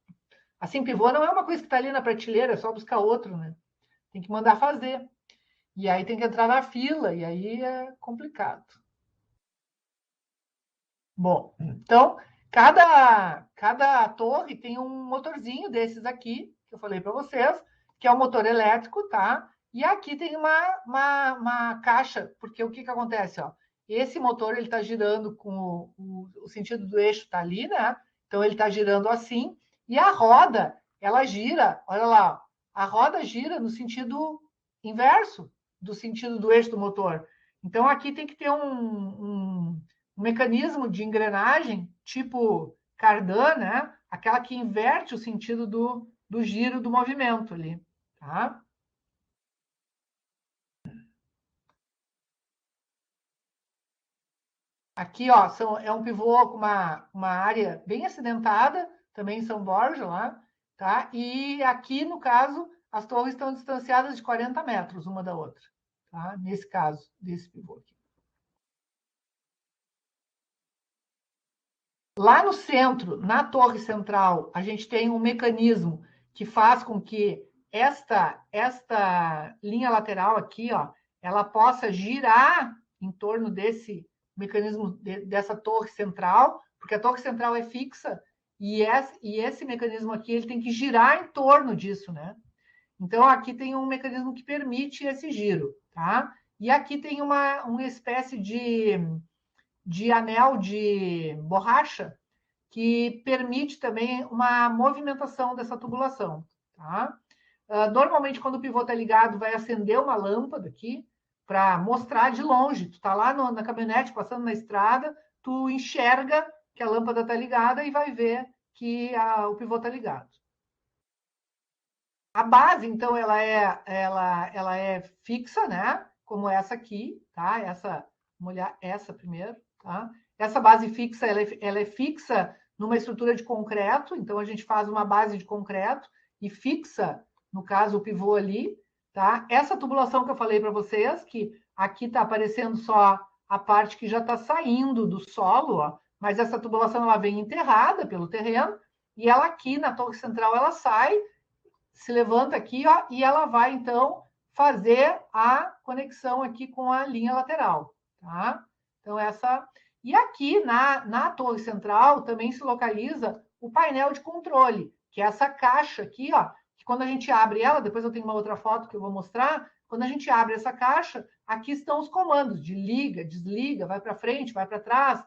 Assim, pivô não é uma coisa que está ali na prateleira, é só buscar outro, né? Tem que mandar fazer. E aí tem que entrar na fila, e aí é complicado. Bom, então, cada torre tem um motorzinho desses aqui, que eu falei para vocês, que é o motor elétrico, tá? E aqui tem uma caixa, porque o que acontece, ó? Esse motor, ele está girando com o sentido do eixo tá ali, né? Então, ele está girando assim, e a roda, ela gira, olha lá, a roda gira no sentido inverso do sentido do eixo do motor. Então, aqui tem que ter um mecanismo de engrenagem tipo cardan, né? Aquela que inverte o sentido do giro do movimento ali, tá? Aqui, ó, é um pivô com uma área bem acidentada, também em São Borja lá, tá? E aqui, no caso, as torres estão distanciadas de 40 metros uma da outra, tá? Nesse caso, desse pivô aqui. Lá no centro, na torre central, a gente tem um mecanismo que faz com que esta linha lateral aqui, ó, ela possa girar em torno desse mecanismo, dessa torre central, porque a torre central é fixa, e esse mecanismo aqui ele tem que girar em torno disso, né? Então, aqui tem um mecanismo que permite esse giro, tá? E aqui tem uma espécie de anel de borracha que permite também uma movimentação dessa tubulação, tá? Normalmente, quando o pivô está ligado, vai acender uma lâmpada aqui para mostrar de longe. Tu está lá na caminhonete, passando na estrada, tu enxerga que a lâmpada está ligada e vai ver que o pivô está ligado. A base, então, ela é fixa, né? Como essa aqui, tá? Vamos olhar essa primeiro, tá? Essa base fixa, ela é fixa numa estrutura de concreto, então a gente faz uma base de concreto e fixa, no caso, o pivô ali, tá? Essa tubulação que eu falei para vocês, que aqui está aparecendo só a parte que já está saindo do solo, ó, mas essa tubulação ela vem enterrada pelo terreno e ela aqui na torre central ela sai, se levanta aqui, ó, e ela vai, então, fazer a conexão aqui com a linha lateral, tá? Então, essa... E aqui, na torre central, também se localiza o painel de controle, que é essa caixa aqui, ó, que quando a gente abre ela, depois eu tenho uma outra foto que eu vou mostrar, quando a gente abre essa caixa, aqui estão os comandos de liga, desliga, vai para frente, vai para trás,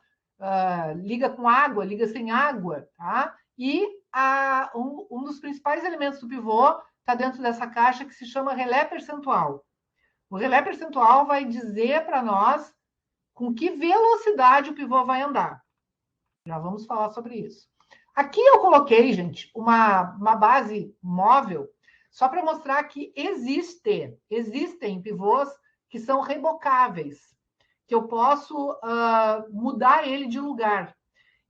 liga com água, liga sem água, tá? E um dos principais elementos do pivô está dentro dessa caixa que se chama relé percentual. O relé percentual vai dizer para nós com que velocidade o pivô vai andar. Já vamos falar sobre isso. Aqui eu coloquei, gente, uma base móvel só para mostrar que existem pivôs que são rebocáveis, que eu posso mudar ele de lugar.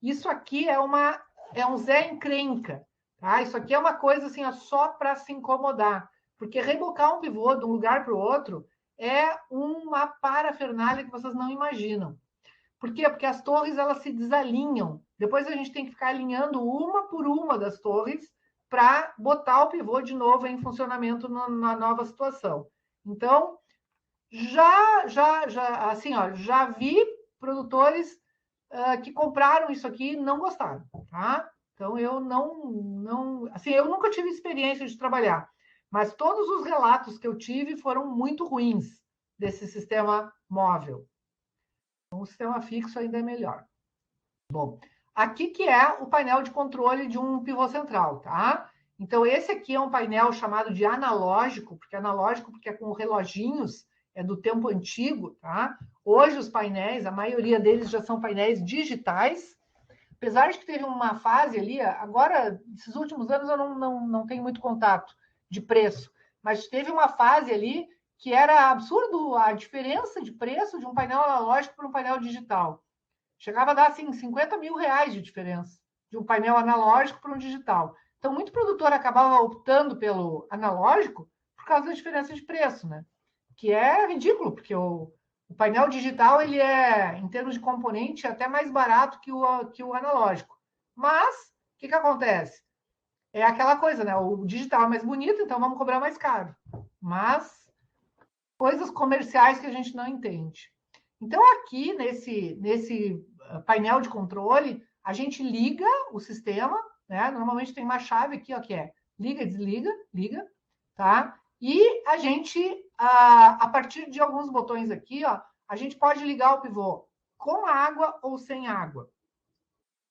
Isso aqui é um Zé encrenca, tá? Isso aqui é uma coisa assim, só para se incomodar, porque rebocar um pivô de um lugar para o outro é uma parafernália que vocês não imaginam. Por quê? Porque as torres elas se desalinham. Depois a gente tem que ficar alinhando uma por uma das torres para botar o pivô de novo em funcionamento na nova situação. Então, assim, ó, já vi produtores que compraram isso aqui e não gostaram, tá? Então eu assim, eu nunca tive experiência de trabalhar, mas todos os relatos que eu tive foram muito ruins desse sistema móvel. Então, o sistema fixo ainda é melhor. Bom, aqui que é o painel de controle de um pivô central, tá? Então esse aqui é um painel chamado de analógico, porque é com reloginhos, é do tempo antigo, tá? Hoje os painéis, a maioria deles já são painéis digitais, apesar de que teve uma fase ali, agora, esses últimos anos eu não tenho muito contato de preço, mas teve uma fase ali que era absurdo a diferença de preço de um painel analógico para um painel digital. Chegava a dar, assim, 50 mil reais de diferença de um painel analógico para um digital. Então, muito produtor acabava optando pelo analógico por causa da diferença de preço, né? Que é ridículo, porque o painel digital, ele é, em termos de componente, até mais barato que o analógico. Mas, o que acontece? É aquela coisa, né? O digital é mais bonito, então vamos cobrar mais caro. Mas, coisas comerciais que a gente não entende. Então, aqui, nesse painel de controle, a gente liga o sistema, né? Normalmente tem uma chave aqui, ó, que é liga, desliga, liga, tá? E a gente, a partir de alguns botões aqui, ó, a gente pode ligar o pivô com água ou sem água.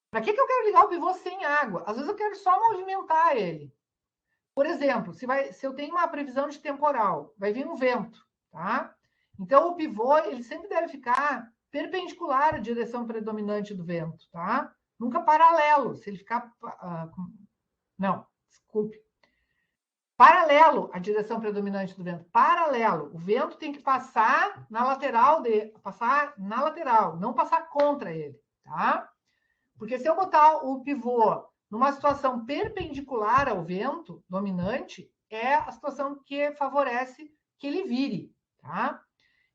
Para que eu quero ligar o pivô sem água? Às vezes eu quero só movimentar ele. Por exemplo, se eu tenho uma previsão de temporal, vai vir um vento, tá? Então, o pivô, ele sempre deve ficar perpendicular à direção predominante do vento, tá? Nunca paralelo. Se ele ficar... não, desculpe. Paralelo à direção predominante do vento. Paralelo. O vento tem que passar na lateral, não passar contra ele, tá? Porque se eu botar o pivô numa situação perpendicular ao vento dominante, é a situação que favorece que ele vire, tá?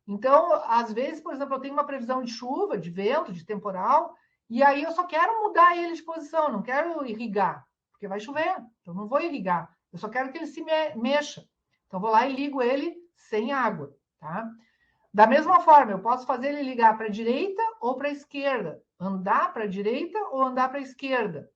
Então, às vezes, por exemplo, eu tenho uma previsão de chuva, de vento, de temporal, e aí eu só quero mudar ele de posição, não quero irrigar, porque vai chover, então não vou irrigar. Eu só quero que ele se mexa. Então, vou lá e ligo ele sem água, tá? Da mesma forma, eu posso fazer ele ligar para a direita ou para a esquerda, andar para a direita ou andar para a esquerda.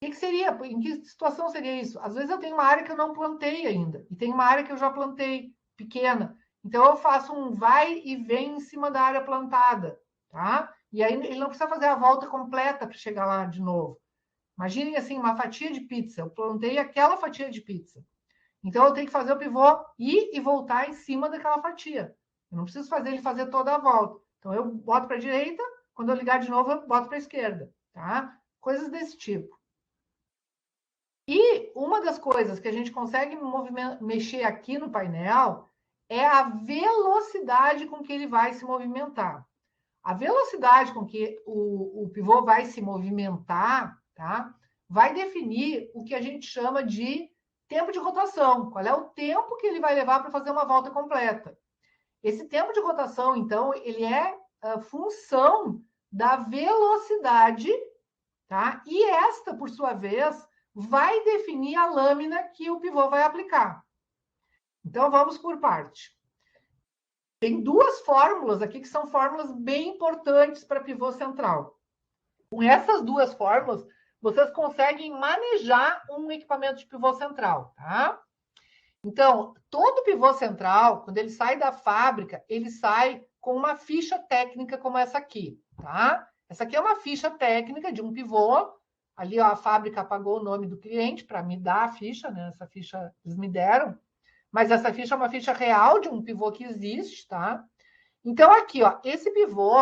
O que seria? Em que situação seria isso? Às vezes eu tenho uma área que eu não plantei ainda, e tem uma área que eu já plantei, pequena. Então eu faço um vai e vem em cima da área plantada, tá? E aí ele não precisa fazer a volta completa para chegar lá de novo. Imaginem assim, uma fatia de pizza. Eu plantei aquela fatia de pizza. Então eu tenho que fazer o pivô ir e voltar em cima daquela fatia. Eu não preciso fazer ele fazer toda a volta. Então eu boto para a direita, quando eu ligar de novo, eu boto para a esquerda, tá? Coisas desse tipo. E uma das coisas que a gente consegue mexer aqui no painel é a velocidade com que ele vai se movimentar. A velocidade com que o pivô vai se movimentar, tá? Vai definir o que a gente chama de tempo de rotação. Qual é o tempo que ele vai levar para fazer uma volta completa? Esse tempo de rotação, então, ele é a função da velocidade, tá? E esta, por sua vez, vai definir a lâmina que o pivô vai aplicar. Então, vamos por parte. Tem duas fórmulas aqui que são fórmulas bem importantes para pivô central. Com essas duas fórmulas, vocês conseguem manejar um equipamento de pivô central, tá? Então, todo pivô central, quando ele sai da fábrica, ele sai com uma ficha técnica como essa aqui, tá? Essa aqui é uma ficha técnica de um pivô. Ali, ó, a fábrica pagou o nome do cliente para me dar a ficha, né? Essa ficha eles me deram. Mas essa ficha é uma ficha real de um pivô que existe, tá? Então, aqui, ó, esse pivô,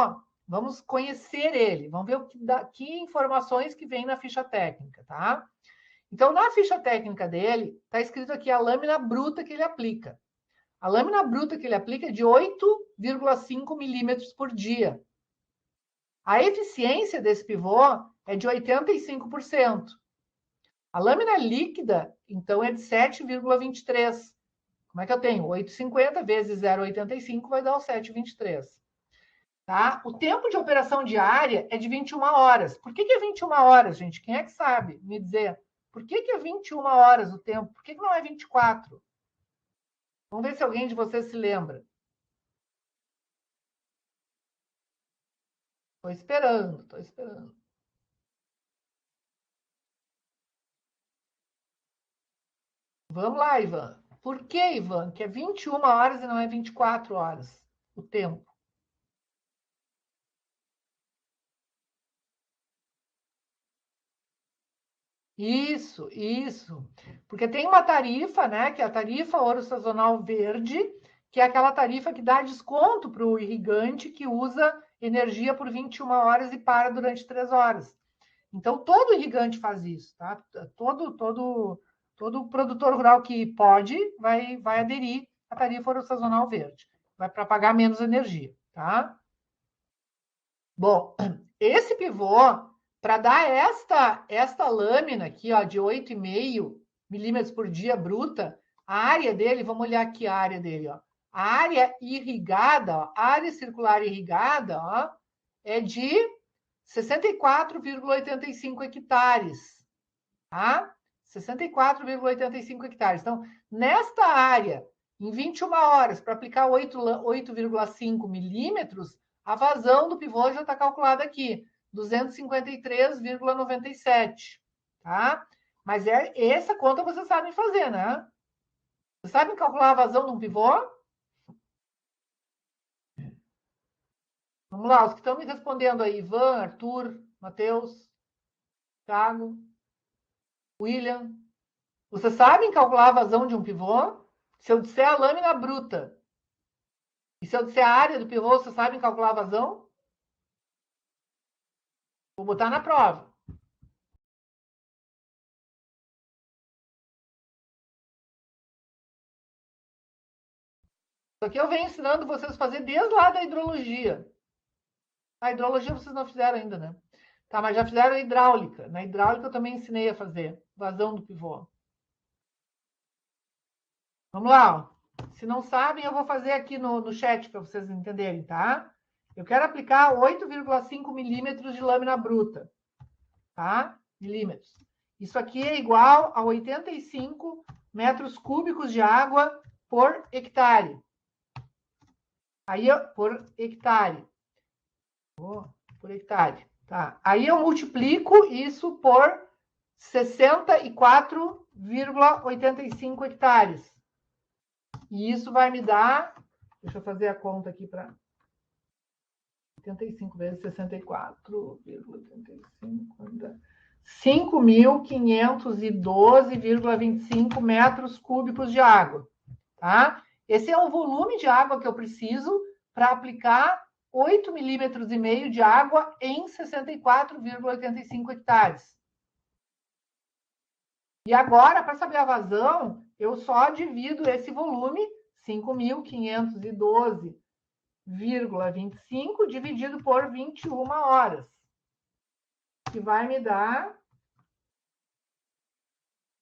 vamos conhecer ele. Vamos ver que informações que vem na ficha técnica, tá? Então, na ficha técnica dele, está escrito aqui a lâmina bruta que ele aplica. A lâmina bruta que ele aplica é de 8,5 milímetros por dia. A eficiência desse pivô é de 85%. A lâmina líquida, então, é de 7,23. Como é que eu tenho? 8,50 vezes 0,85 vai dar o 7,23. Tá? O tempo de operação diária é de 21 horas. Por que é 21 horas, gente? Quem é que sabe me dizer? Por que é 21 horas o tempo? Por que não é 24? Vamos ver se alguém de vocês se lembra. Estou esperando, estou esperando. Vamos lá, Ivan. Por que, Ivan, que é 21 horas e não é 24 horas o tempo? Isso. Porque tem uma tarifa, né, que é a tarifa ouro sazonal verde, que é aquela tarifa que dá desconto para o irrigante que usa energia por 21 horas e para durante 3 horas. Então, todo irrigante faz isso, tá? Todo produtor rural que pode vai aderir à tarifa ouro sazonal verde. Vai para pagar menos energia, tá? Bom, esse pivô, para dar esta lâmina aqui, ó, de 8,5 milímetros por dia bruta, a área dele, vamos olhar aqui a área dele, ó. A área irrigada, ó, a área circular irrigada, ó, é de 64,85 hectares, tá? 64,85 hectares. Então, nesta área, em 21 horas, para aplicar 8,5 milímetros, a vazão do pivô já está calculada aqui, 253,97, tá? Mas essa conta vocês sabem fazer, né? Vocês sabem calcular a vazão de um pivô? Vamos lá, os que estão me respondendo aí, Ivan, Arthur, Matheus, Thiago, William. Vocês sabem calcular a vazão de um pivô? Se eu disser a lâmina bruta e se eu disser a área do pivô, vocês sabem calcular a vazão? Vou botar na prova. Isso aqui eu venho ensinando vocês a fazer desde lá da hidrologia. A hidrologia vocês não fizeram ainda, né? Tá, mas já fizeram a hidráulica. Na hidráulica eu também ensinei a fazer vazão do pivô. Vamos lá. Se não sabem, eu vou fazer aqui no chat para vocês entenderem, tá? Eu quero aplicar 8,5 milímetros de lâmina bruta, tá? Milímetros. Isso aqui é igual a 85 metros cúbicos de água por hectare. Aí, por hectare. Por hectare. Tá. Aí eu multiplico isso por 64,85 hectares. E isso vai me dar... Deixa eu fazer a conta aqui para... 85 vezes 64,85... 5.512,25 metros cúbicos de água. Tá? Esse é o volume de água que eu preciso para aplicar 8,5 milímetros de água em 64,85 hectares. E agora, para saber a vazão, eu só divido esse volume, 5.512,25, dividido por 21 horas. Que vai me dar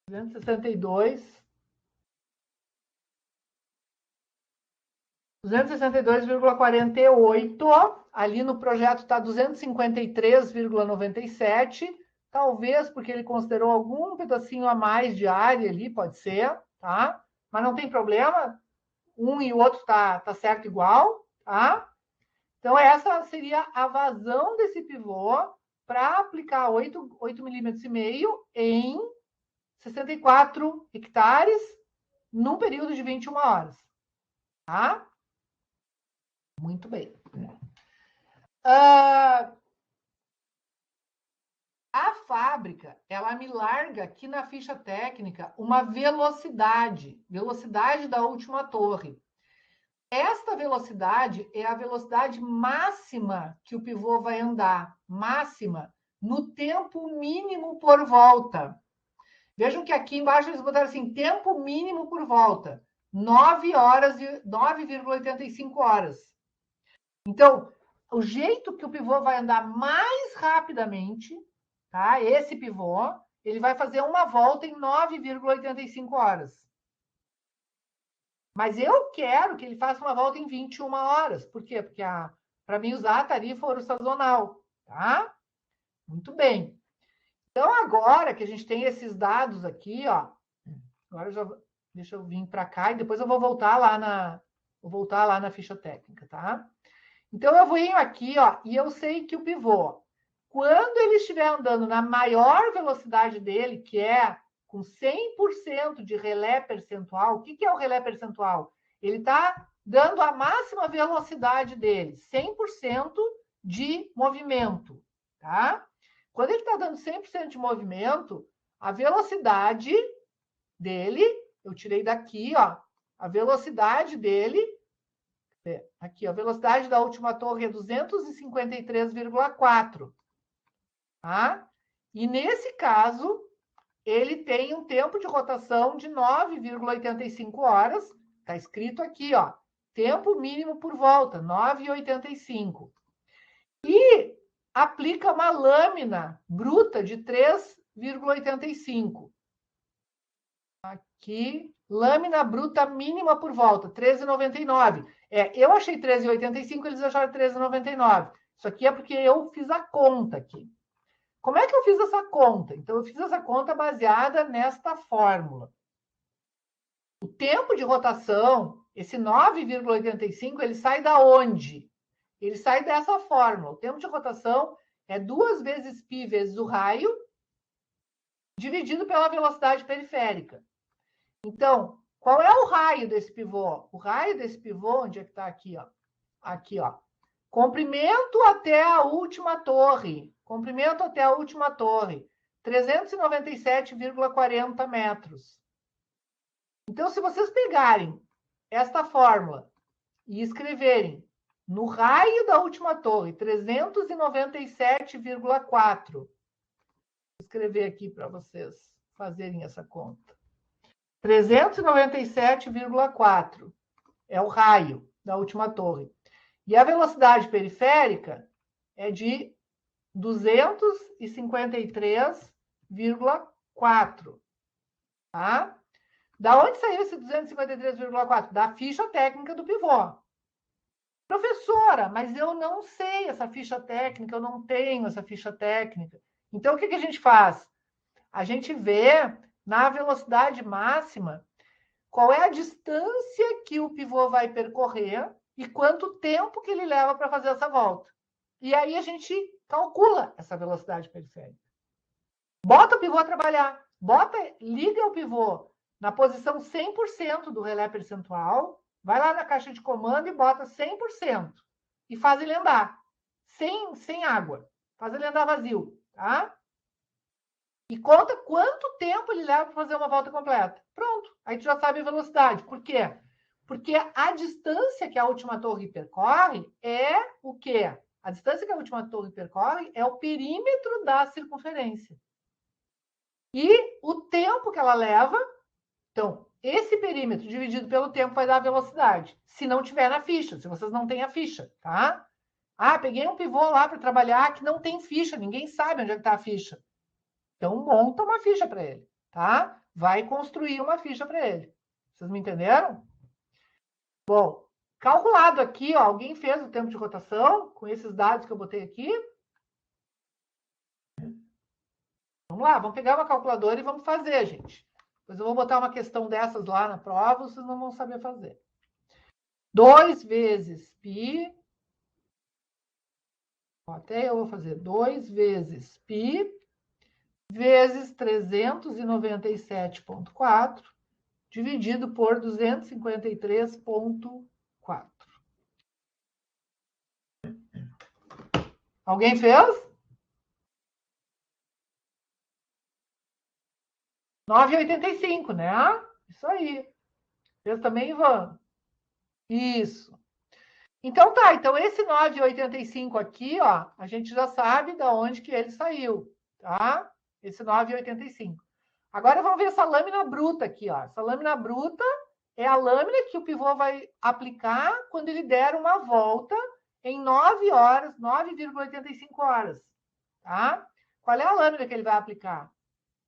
262,48. Ali no projeto está 253,97. Talvez porque ele considerou algum pedacinho a mais de área ali, pode ser, tá? Mas não tem problema. Um e o outro tá certo igual, tá? Então, essa seria a vazão desse pivô para aplicar 8,5 milímetros em 64 hectares num período de 21 horas. Tá? Muito bem. A fábrica, ela me larga aqui na ficha técnica uma velocidade da última torre. Esta velocidade é a velocidade máxima que o pivô vai andar, máxima, no tempo mínimo por volta. Vejam que aqui embaixo eles botaram assim, tempo mínimo por volta, 9,85 horas. Então, o jeito que o pivô vai andar mais rapidamente, tá? Esse pivô, ele vai fazer uma volta em 9,85 horas. Mas eu quero que ele faça uma volta em 21 horas. Por quê? Porque para mim usar a tarifa ouro sazonal, tá? Muito bem. Então, agora que a gente tem esses dados aqui, ó, agora deixa eu vir para cá e depois eu vou voltar lá na ficha técnica, tá? Então, eu venho aqui, ó, e eu sei que o pivô, quando ele estiver andando na maior velocidade dele, que é com 100% de relé percentual, o que é o relé percentual? Ele está dando a máxima velocidade dele, 100% de movimento, tá? Quando ele está dando 100% de movimento, a velocidade dele, eu tirei daqui, ó, a velocidade dele Aqui, a velocidade da última torre é 253,4. Tá? E nesse caso, ele tem um tempo de rotação de 9,85 horas. Está escrito aqui, ó. Tempo mínimo por volta, 9,85. E aplica uma lâmina bruta de 3,85. Aqui, lâmina bruta mínima por volta, 13,99. Eu achei 13,85, eles acharam 13,99. Isso aqui é porque eu fiz a conta aqui. Como é que eu fiz essa conta? Então, eu fiz essa conta baseada nesta fórmula. O tempo de rotação, esse 9,85, ele sai da onde? Ele sai dessa fórmula. O tempo de rotação é 2 vezes π vezes o raio, dividido pela velocidade periférica. Então, qual é o raio desse pivô? O raio desse pivô, onde é que está aqui, ó? Aqui, ó. Comprimento até a última torre. Comprimento até a última torre. 397,40 metros. Então, se vocês pegarem esta fórmula e escreverem no raio da última torre, 397,4. Vou escrever aqui para vocês fazerem essa conta. 397,4 é o raio da última torre. E a velocidade periférica é de 253,4. Tá? Da onde saiu esse 253,4? Da ficha técnica do pivô. Professora, mas eu não sei essa ficha técnica, eu não tenho essa ficha técnica. Então, o que a gente faz? A gente vê na velocidade máxima qual é a distância que o pivô vai percorrer e quanto tempo que ele leva para fazer essa volta. E aí a gente calcula essa velocidade periférica. Bota o pivô a trabalhar. Liga o pivô na posição 100% do relé percentual, vai lá na caixa de comando e bota 100%. E faz ele andar. Sem água. Faz ele andar vazio. Tá? E conta quanto tempo ele leva para fazer uma volta completa. Pronto. Aí tu já sabe a velocidade. Por quê? Porque a distância que a última torre percorre é o quê? A distância que a última torre percorre é o perímetro da circunferência. E o tempo que ela leva, então, esse perímetro dividido pelo tempo vai dar a velocidade. Se não tiver na ficha, se vocês não têm a ficha, tá? Ah, peguei um pivô lá para trabalhar que não tem ficha, ninguém sabe onde é que está a ficha. Então, monta uma ficha para ele, tá? Vai construir uma ficha para ele. Vocês me entenderam? Bom, calculado aqui, ó, alguém fez o tempo de rotação com esses dados que eu botei aqui? Vamos lá, vamos pegar uma calculadora e vamos fazer, gente. Depois eu vou botar uma questão dessas lá na prova, vocês não vão saber fazer. 2 vezes π. Até eu vou fazer 2 vezes π vezes 397,4 dividido por 253,4. Alguém fez? 9,85, né? Isso aí. Fez também, Ivan? Isso. Então tá, então esse 9,85 aqui, ó, a gente já sabe de onde que ele saiu, tá? Esse 9,85. Agora vamos ver essa lâmina bruta aqui, ó. Essa lâmina bruta é a lâmina que o pivô vai aplicar quando ele der uma volta em 9 horas, 9,85 horas, tá? Qual é a lâmina que ele vai aplicar?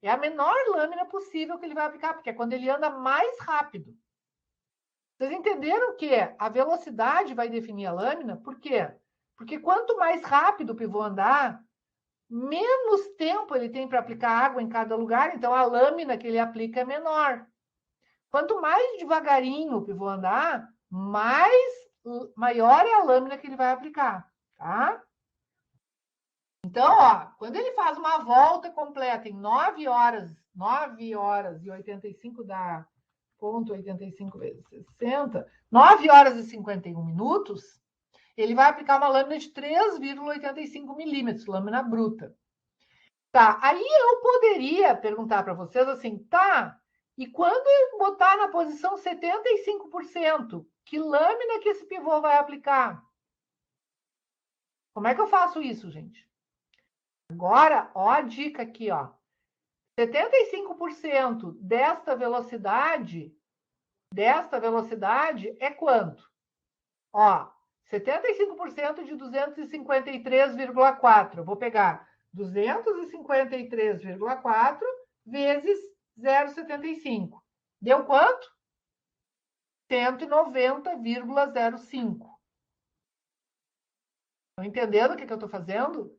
É a menor lâmina possível que ele vai aplicar, porque é quando ele anda mais rápido. Vocês entenderam que a velocidade vai definir a lâmina? Por quê? Porque quanto mais rápido o pivô andar, menos tempo ele tem para aplicar água em cada lugar, então a lâmina que ele aplica é menor. Quanto mais devagarinho o pivô andar, maior é a lâmina que ele vai aplicar, tá? Então, ó, quando ele faz uma volta completa em 9 horas e 85 dá 0,85 vezes 60, 9 horas e 51 minutos, ele vai aplicar uma lâmina de 3,85 milímetros, lâmina bruta. Tá, aí eu poderia perguntar para vocês assim, tá, e quando eu botar na posição 75%, o que lâmina que esse pivô vai aplicar. Como é que eu faço isso, gente? Agora, ó a dica aqui, ó. 75% desta velocidade é quanto? Ó, 75% de 253,4. Eu vou pegar 253,4 vezes 0,75. Deu quanto? 190,05. Estão entendendo o que eu estou fazendo?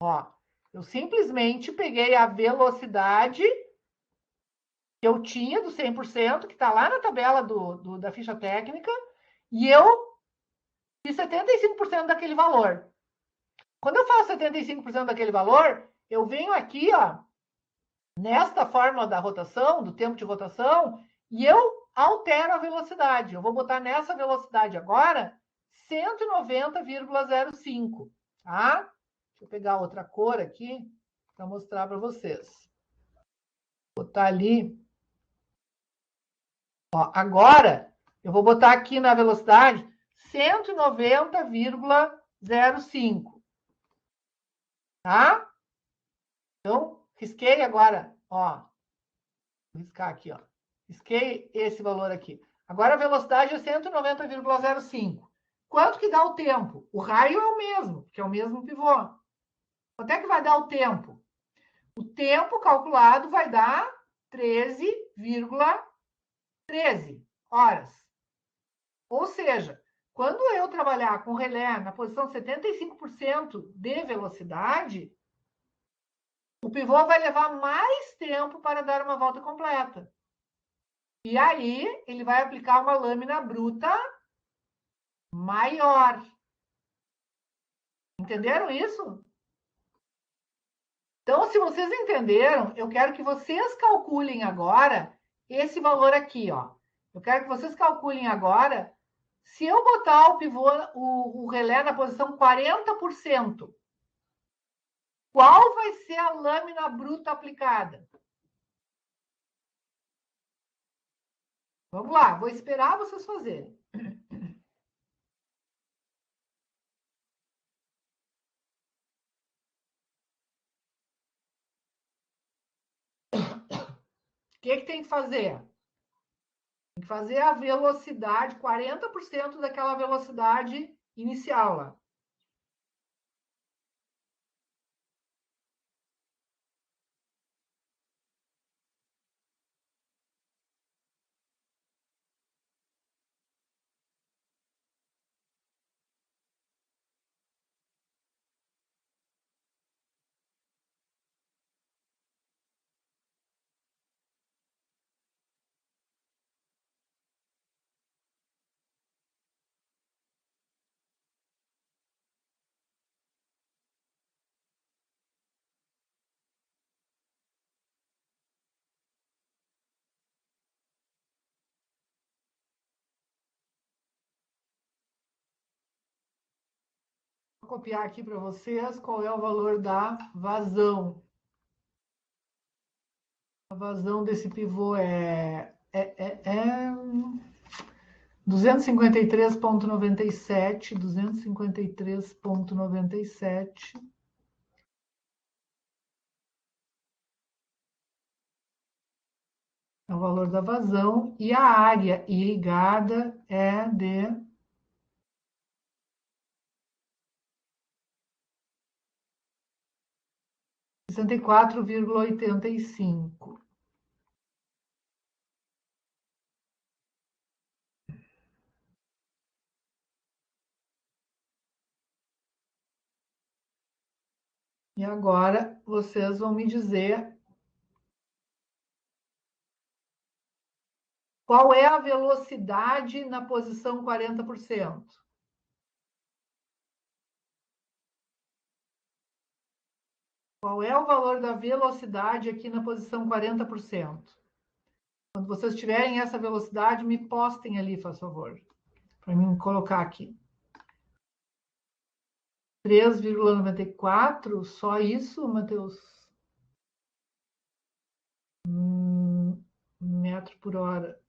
Ó, eu simplesmente peguei a velocidade que eu tinha do 100%, que está lá na tabela da ficha técnica, e eu fiz 75% daquele valor. Quando eu faço 75% daquele valor, eu venho aqui, ó, nesta fórmula da rotação, do tempo de rotação, e eu altero a velocidade. Eu vou botar nessa velocidade agora 190,05, tá? Deixa eu pegar outra cor aqui para mostrar para vocês. Vou botar ali. Ó, agora, eu vou botar aqui na velocidade 190,05. Tá? Então, risquei agora, ó. Vou riscar aqui, ó. Risquei esse valor aqui. Agora a velocidade é 190,05. Quanto que dá o tempo? O raio é o mesmo, que é o mesmo pivô. Quanto é que vai dar o tempo? O tempo calculado vai dar 13,13 horas. Ou seja, quando eu trabalhar com relé na posição 75% de velocidade, o pivô vai levar mais tempo para dar uma volta completa. E aí, ele vai aplicar uma lâmina bruta maior. Entenderam isso? Então, se vocês entenderam, eu quero que vocês calculem agora esse valor aqui, ó. Eu quero que vocês calculem agora, se eu botar o pivô, o relé na posição 40%, qual vai ser a lâmina bruta aplicada? Vamos lá, vou esperar vocês fazerem. O que tem que fazer? Tem que fazer a velocidade, 40% daquela velocidade inicial lá. Vou copiar aqui para vocês qual é o valor da vazão. A vazão desse pivô é 253,97, 253,97. É o valor da vazão. E a área irrigada é de 64,85. E agora vocês vão me dizer qual é a velocidade na posição 40%. Qual é o valor da velocidade aqui na posição 40%? Quando vocês tiverem essa velocidade, me postem ali, faz favor, para mim colocar aqui. 3,94, só isso, Matheus? Metro por hora.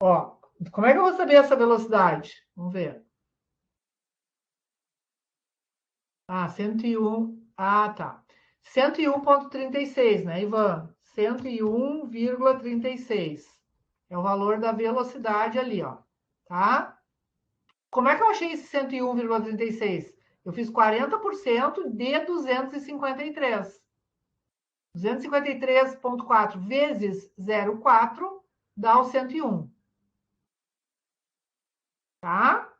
Ó, como é que eu vou saber essa velocidade? Vamos ver. Ah, 101. Ah, tá. 101,36, né, Ivan? 101,36. É o valor da velocidade ali, ó. Tá? Como é que eu achei esse 101,36? Eu fiz 40% de 253. 253,4 vezes 0,4 dá o 101, tá?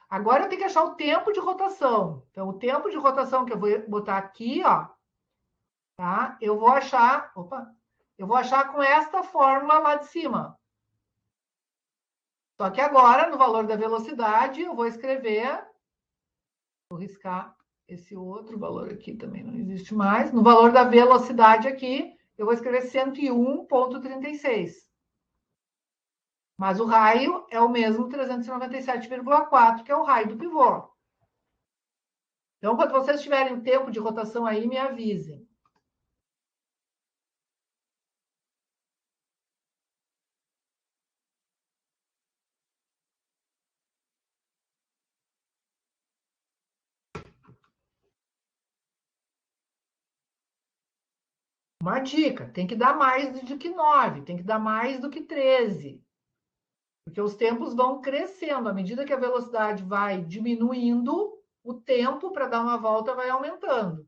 Agora eu tenho que achar o tempo de rotação. Então, o tempo de rotação que eu vou botar aqui, ó, tá? Eu vou achar com esta fórmula lá de cima. Só que agora, no valor da velocidade, eu vou escrever, vou riscar esse outro valor aqui também não existe mais. No valor da velocidade aqui, eu vou escrever 101,36. Mas o raio é o mesmo 397,4, que é o raio do pivô. Então, quando vocês tiverem o tempo de rotação aí, me avisem. Uma dica, tem que dar mais do que 9, tem que dar mais do que 13. Porque os tempos vão crescendo. À medida que a velocidade vai diminuindo, o tempo para dar uma volta vai aumentando.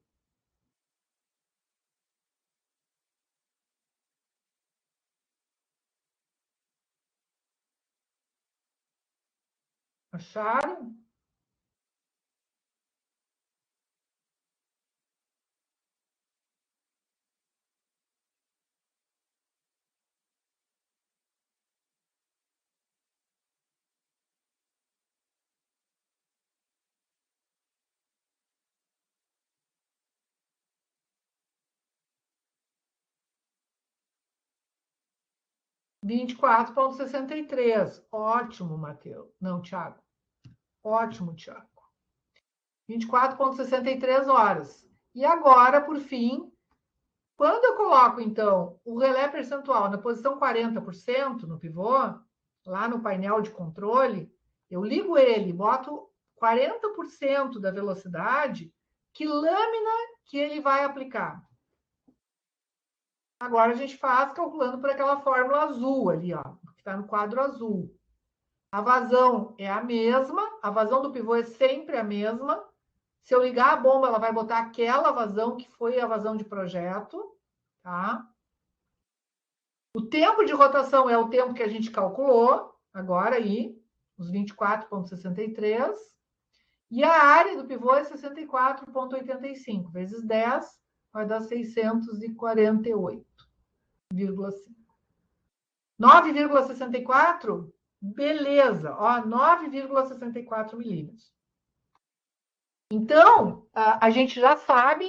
Acharam? Vinte e quatro vírgula sessenta e três. Ótimo, Matheus. Não, Thiago. Ótimo, Thiago. 24,63 horas. E agora, por fim, quando eu coloco, então, o relé percentual na posição 40% no pivô, lá no painel de controle, eu ligo ele, boto 40% da velocidade, que lâmina que ele vai aplicar? Agora a gente faz calculando por aquela fórmula azul ali, ó, que está no quadro azul. A vazão é a mesma, a vazão do pivô é sempre a mesma. Se eu ligar a bomba, ela vai botar aquela vazão que foi a vazão de projeto, tá? O tempo de rotação é o tempo que a gente calculou, agora aí, os 24,63. E a área do pivô é 64,85. Vezes 10, vai dar 648,5. 9,64? Beleza, ó, 9,64 milímetros. Então, a gente já sabe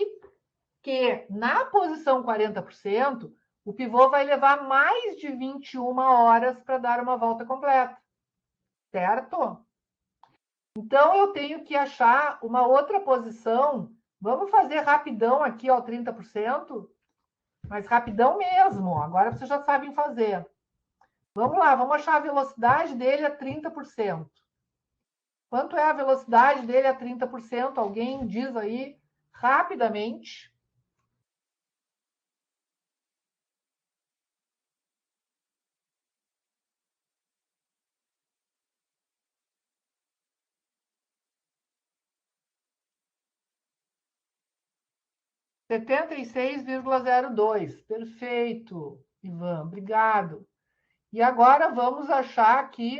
que na posição 40%, o pivô vai levar mais de 21 horas para dar uma volta completa, certo? Então, eu tenho que achar uma outra posição. Vamos fazer rapidão aqui, ó, 30%, mas rapidão mesmo. Agora vocês já sabem fazer. Vamos lá, vamos achar a velocidade dele a 30%. Quanto é a velocidade dele a 30%? Alguém diz aí rapidamente. 76,02. Perfeito, Ivan, obrigado. E agora vamos achar aqui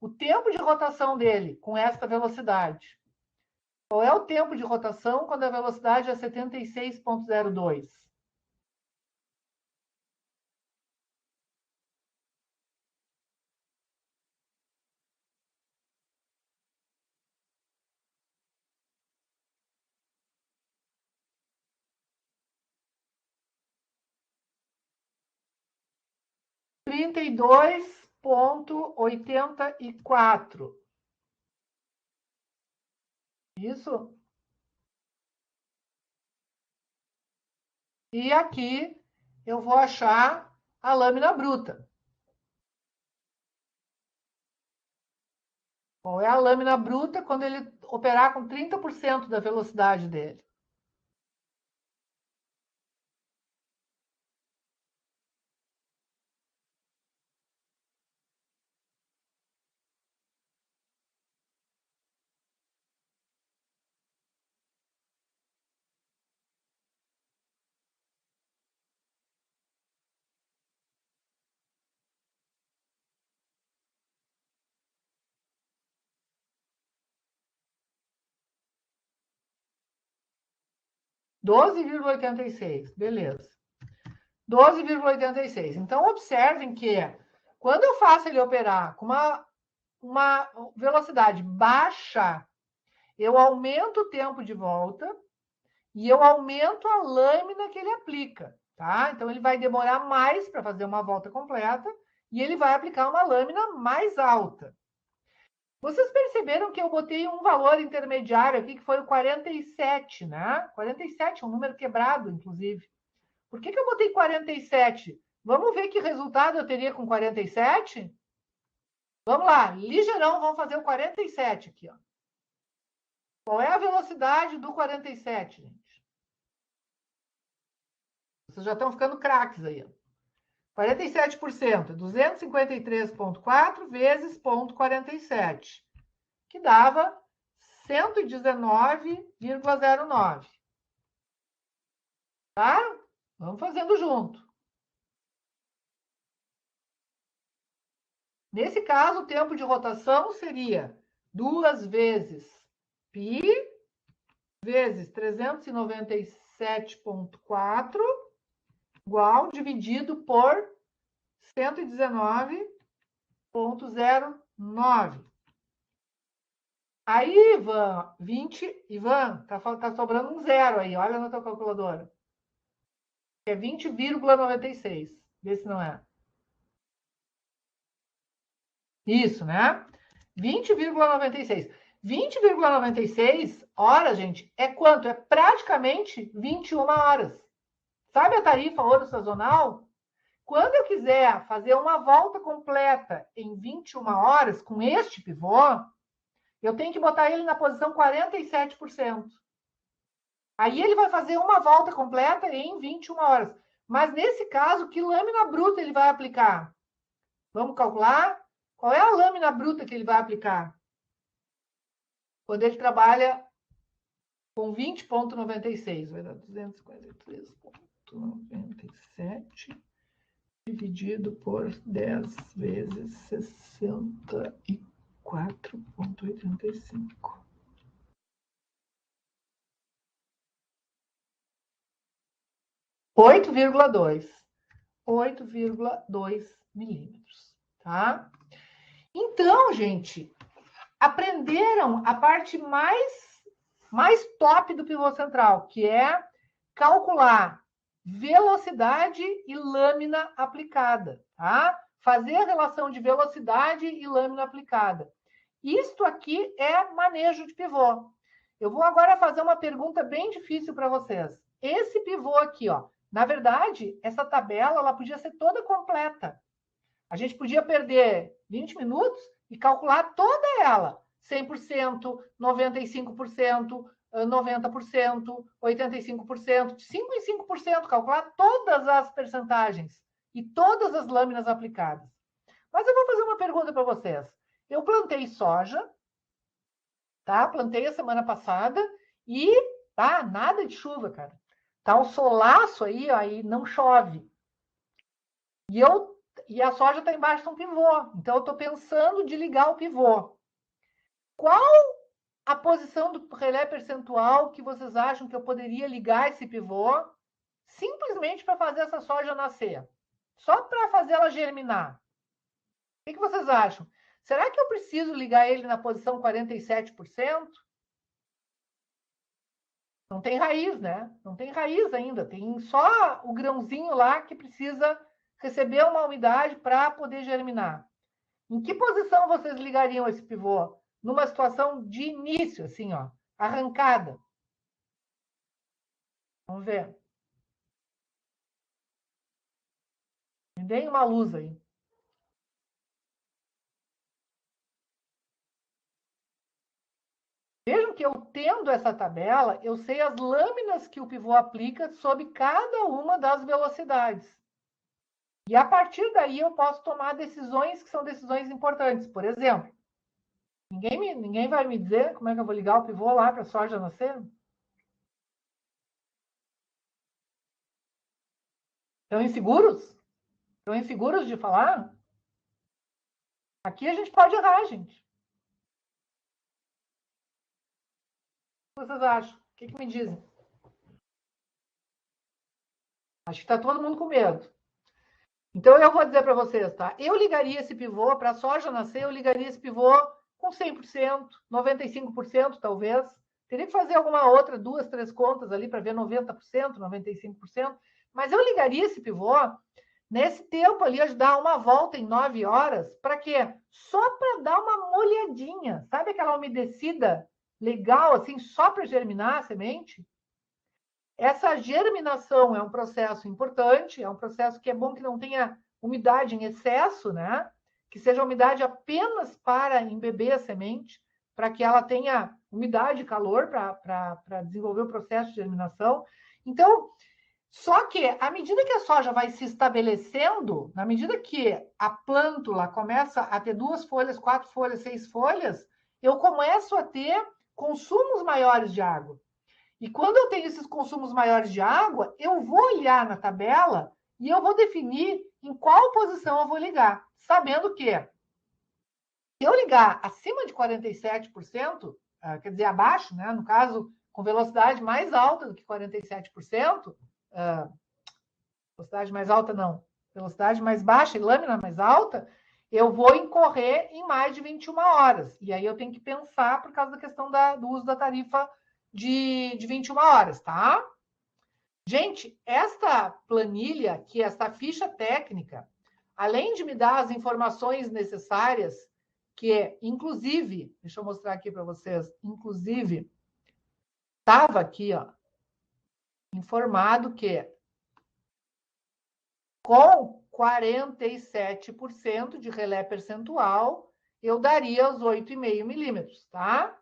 o tempo de rotação dele com esta velocidade. Qual é o tempo de rotação quando a velocidade é 76,02? 32,84. Isso? E aqui eu vou achar a lâmina bruta. Qual é a lâmina bruta quando ele operar com 30% da velocidade dele? Doze vírgula oitenta e seis, beleza. 12,86. Então, observem que quando eu faço ele operar com uma velocidade baixa, eu aumento o tempo de volta e eu aumento a lâmina que ele aplica, tá? Então, ele vai demorar mais para fazer uma volta completa e ele vai aplicar uma lâmina mais alta. Vocês perceberam que eu botei um valor intermediário aqui, que foi o 47, né? 47 é um número quebrado, inclusive. Por que eu botei 47? Vamos ver que resultado eu teria com 47? Vamos lá, ligeirão, vamos fazer o 47 aqui. Ó. Qual é a velocidade do 47, gente? Vocês já estão ficando craques aí. Ó. 47% é 253,4 vezes 0,47, que dava 119,09. Tá? Vamos fazendo junto. Nesse caso, o tempo de rotação seria 2 vezes π vezes 397,4 igual dividido por 119,09. Aí, Ivan, tá sobrando um zero aí, olha na tua calculadora. É 20,96. Vê se não é. Isso, né? 20,96. 20,96 horas, gente, é quanto? É praticamente 21 horas. Sabe a tarifa ouro sazonal? Quando eu quiser fazer uma volta completa em 21 horas com este pivô, eu tenho que botar ele na posição 47%. Aí ele vai fazer uma volta completa em 21 horas. Mas nesse caso, que lâmina bruta ele vai aplicar? Vamos calcular? Qual é a lâmina bruta que ele vai aplicar? Quando ele trabalha com 20,96, vai dar 243,97 dividido por 10 vezes 64,85. 8,2. 8,2 milímetros, tá? Então, gente, aprenderam a parte mais top do pivô central, que é calcular velocidade e lâmina aplicada, tá? Fazer a relação de velocidade e lâmina aplicada. Isto aqui é manejo de pivô. Eu vou agora fazer uma pergunta bem difícil para vocês. Esse pivô aqui, ó, na verdade, essa tabela ela podia ser toda completa. A gente podia perder 20 minutos e calcular toda ela. 100%, 95%, 90%, 85%, de 5 em 5%, calcular todas as percentagens e todas as lâminas aplicadas. Mas eu vou fazer uma pergunta para vocês. Eu plantei soja, tá? Plantei a semana passada e tá nada de chuva, cara. Tá um solaço aí, ó, e não chove. E a soja está embaixo de um pivô. Então eu estou pensando de ligar o pivô. Qual a posição do relé percentual que vocês acham que eu poderia ligar esse pivô simplesmente para fazer essa soja nascer? Só para fazer ela germinar. O que vocês acham? Será que eu preciso ligar ele na posição 47%? Não tem raiz, né? Não tem raiz ainda. Tem só o grãozinho lá que precisa receber uma umidade para poder germinar. Em que posição vocês ligariam esse pivô? Numa situação de início, assim, ó, arrancada. Vamos ver. Me deem uma luz aí. que eu tendo essa tabela, eu sei as lâminas que o pivô aplica sobre cada uma das velocidades. E a partir daí eu posso tomar decisões que são decisões importantes. Por exemplo, ninguém vai me dizer como é que eu vou ligar o pivô lá para a soja nascer? Estão inseguros? Estão inseguros de falar? Aqui a gente pode errar, gente. O que vocês acham? O que me dizem? Acho que está todo mundo com medo. Então, eu vou dizer para vocês, tá? Eu ligaria esse pivô, para a soja nascer, eu ligaria esse pivô com 100%, 95% talvez. Teria que fazer alguma outra, 2, 3 contas ali para ver 90%, 95%. Mas eu ligaria esse pivô nesse tempo ali, ajudar uma volta em 9 horas. Para quê? Só para dar uma molhadinha. Sabe aquela umedecida legal, assim, só para germinar a semente? Essa germinação é um processo importante, é um processo que é bom que não tenha umidade em excesso, né? Que seja umidade apenas para embeber a semente, para que ela tenha umidade e calor para desenvolver o processo de germinação. Então, só que à medida que a soja vai se estabelecendo, na medida que a plântula começa a ter 2 folhas, 4 folhas, 6 folhas, eu começo a ter consumos maiores de água. E quando eu tenho esses consumos maiores de água, eu vou olhar na tabela e eu vou definir em qual posição eu vou ligar, sabendo que se eu ligar acima de 47%, quer dizer, abaixo, né, no caso, com velocidade mais alta do que 47%, velocidade mais alta não, velocidade mais baixa e lâmina mais alta, eu vou incorrer em mais de 21 horas. E aí eu tenho que pensar por causa da questão do uso da tarifa de 21 horas, tá? Gente, esta planilha, que é esta ficha técnica, além de me dar as informações necessárias, que é, inclusive, deixa eu mostrar aqui para vocês, inclusive, estava aqui, ó, informado que com 47% de relé percentual, eu daria os 8,5 milímetros, tá?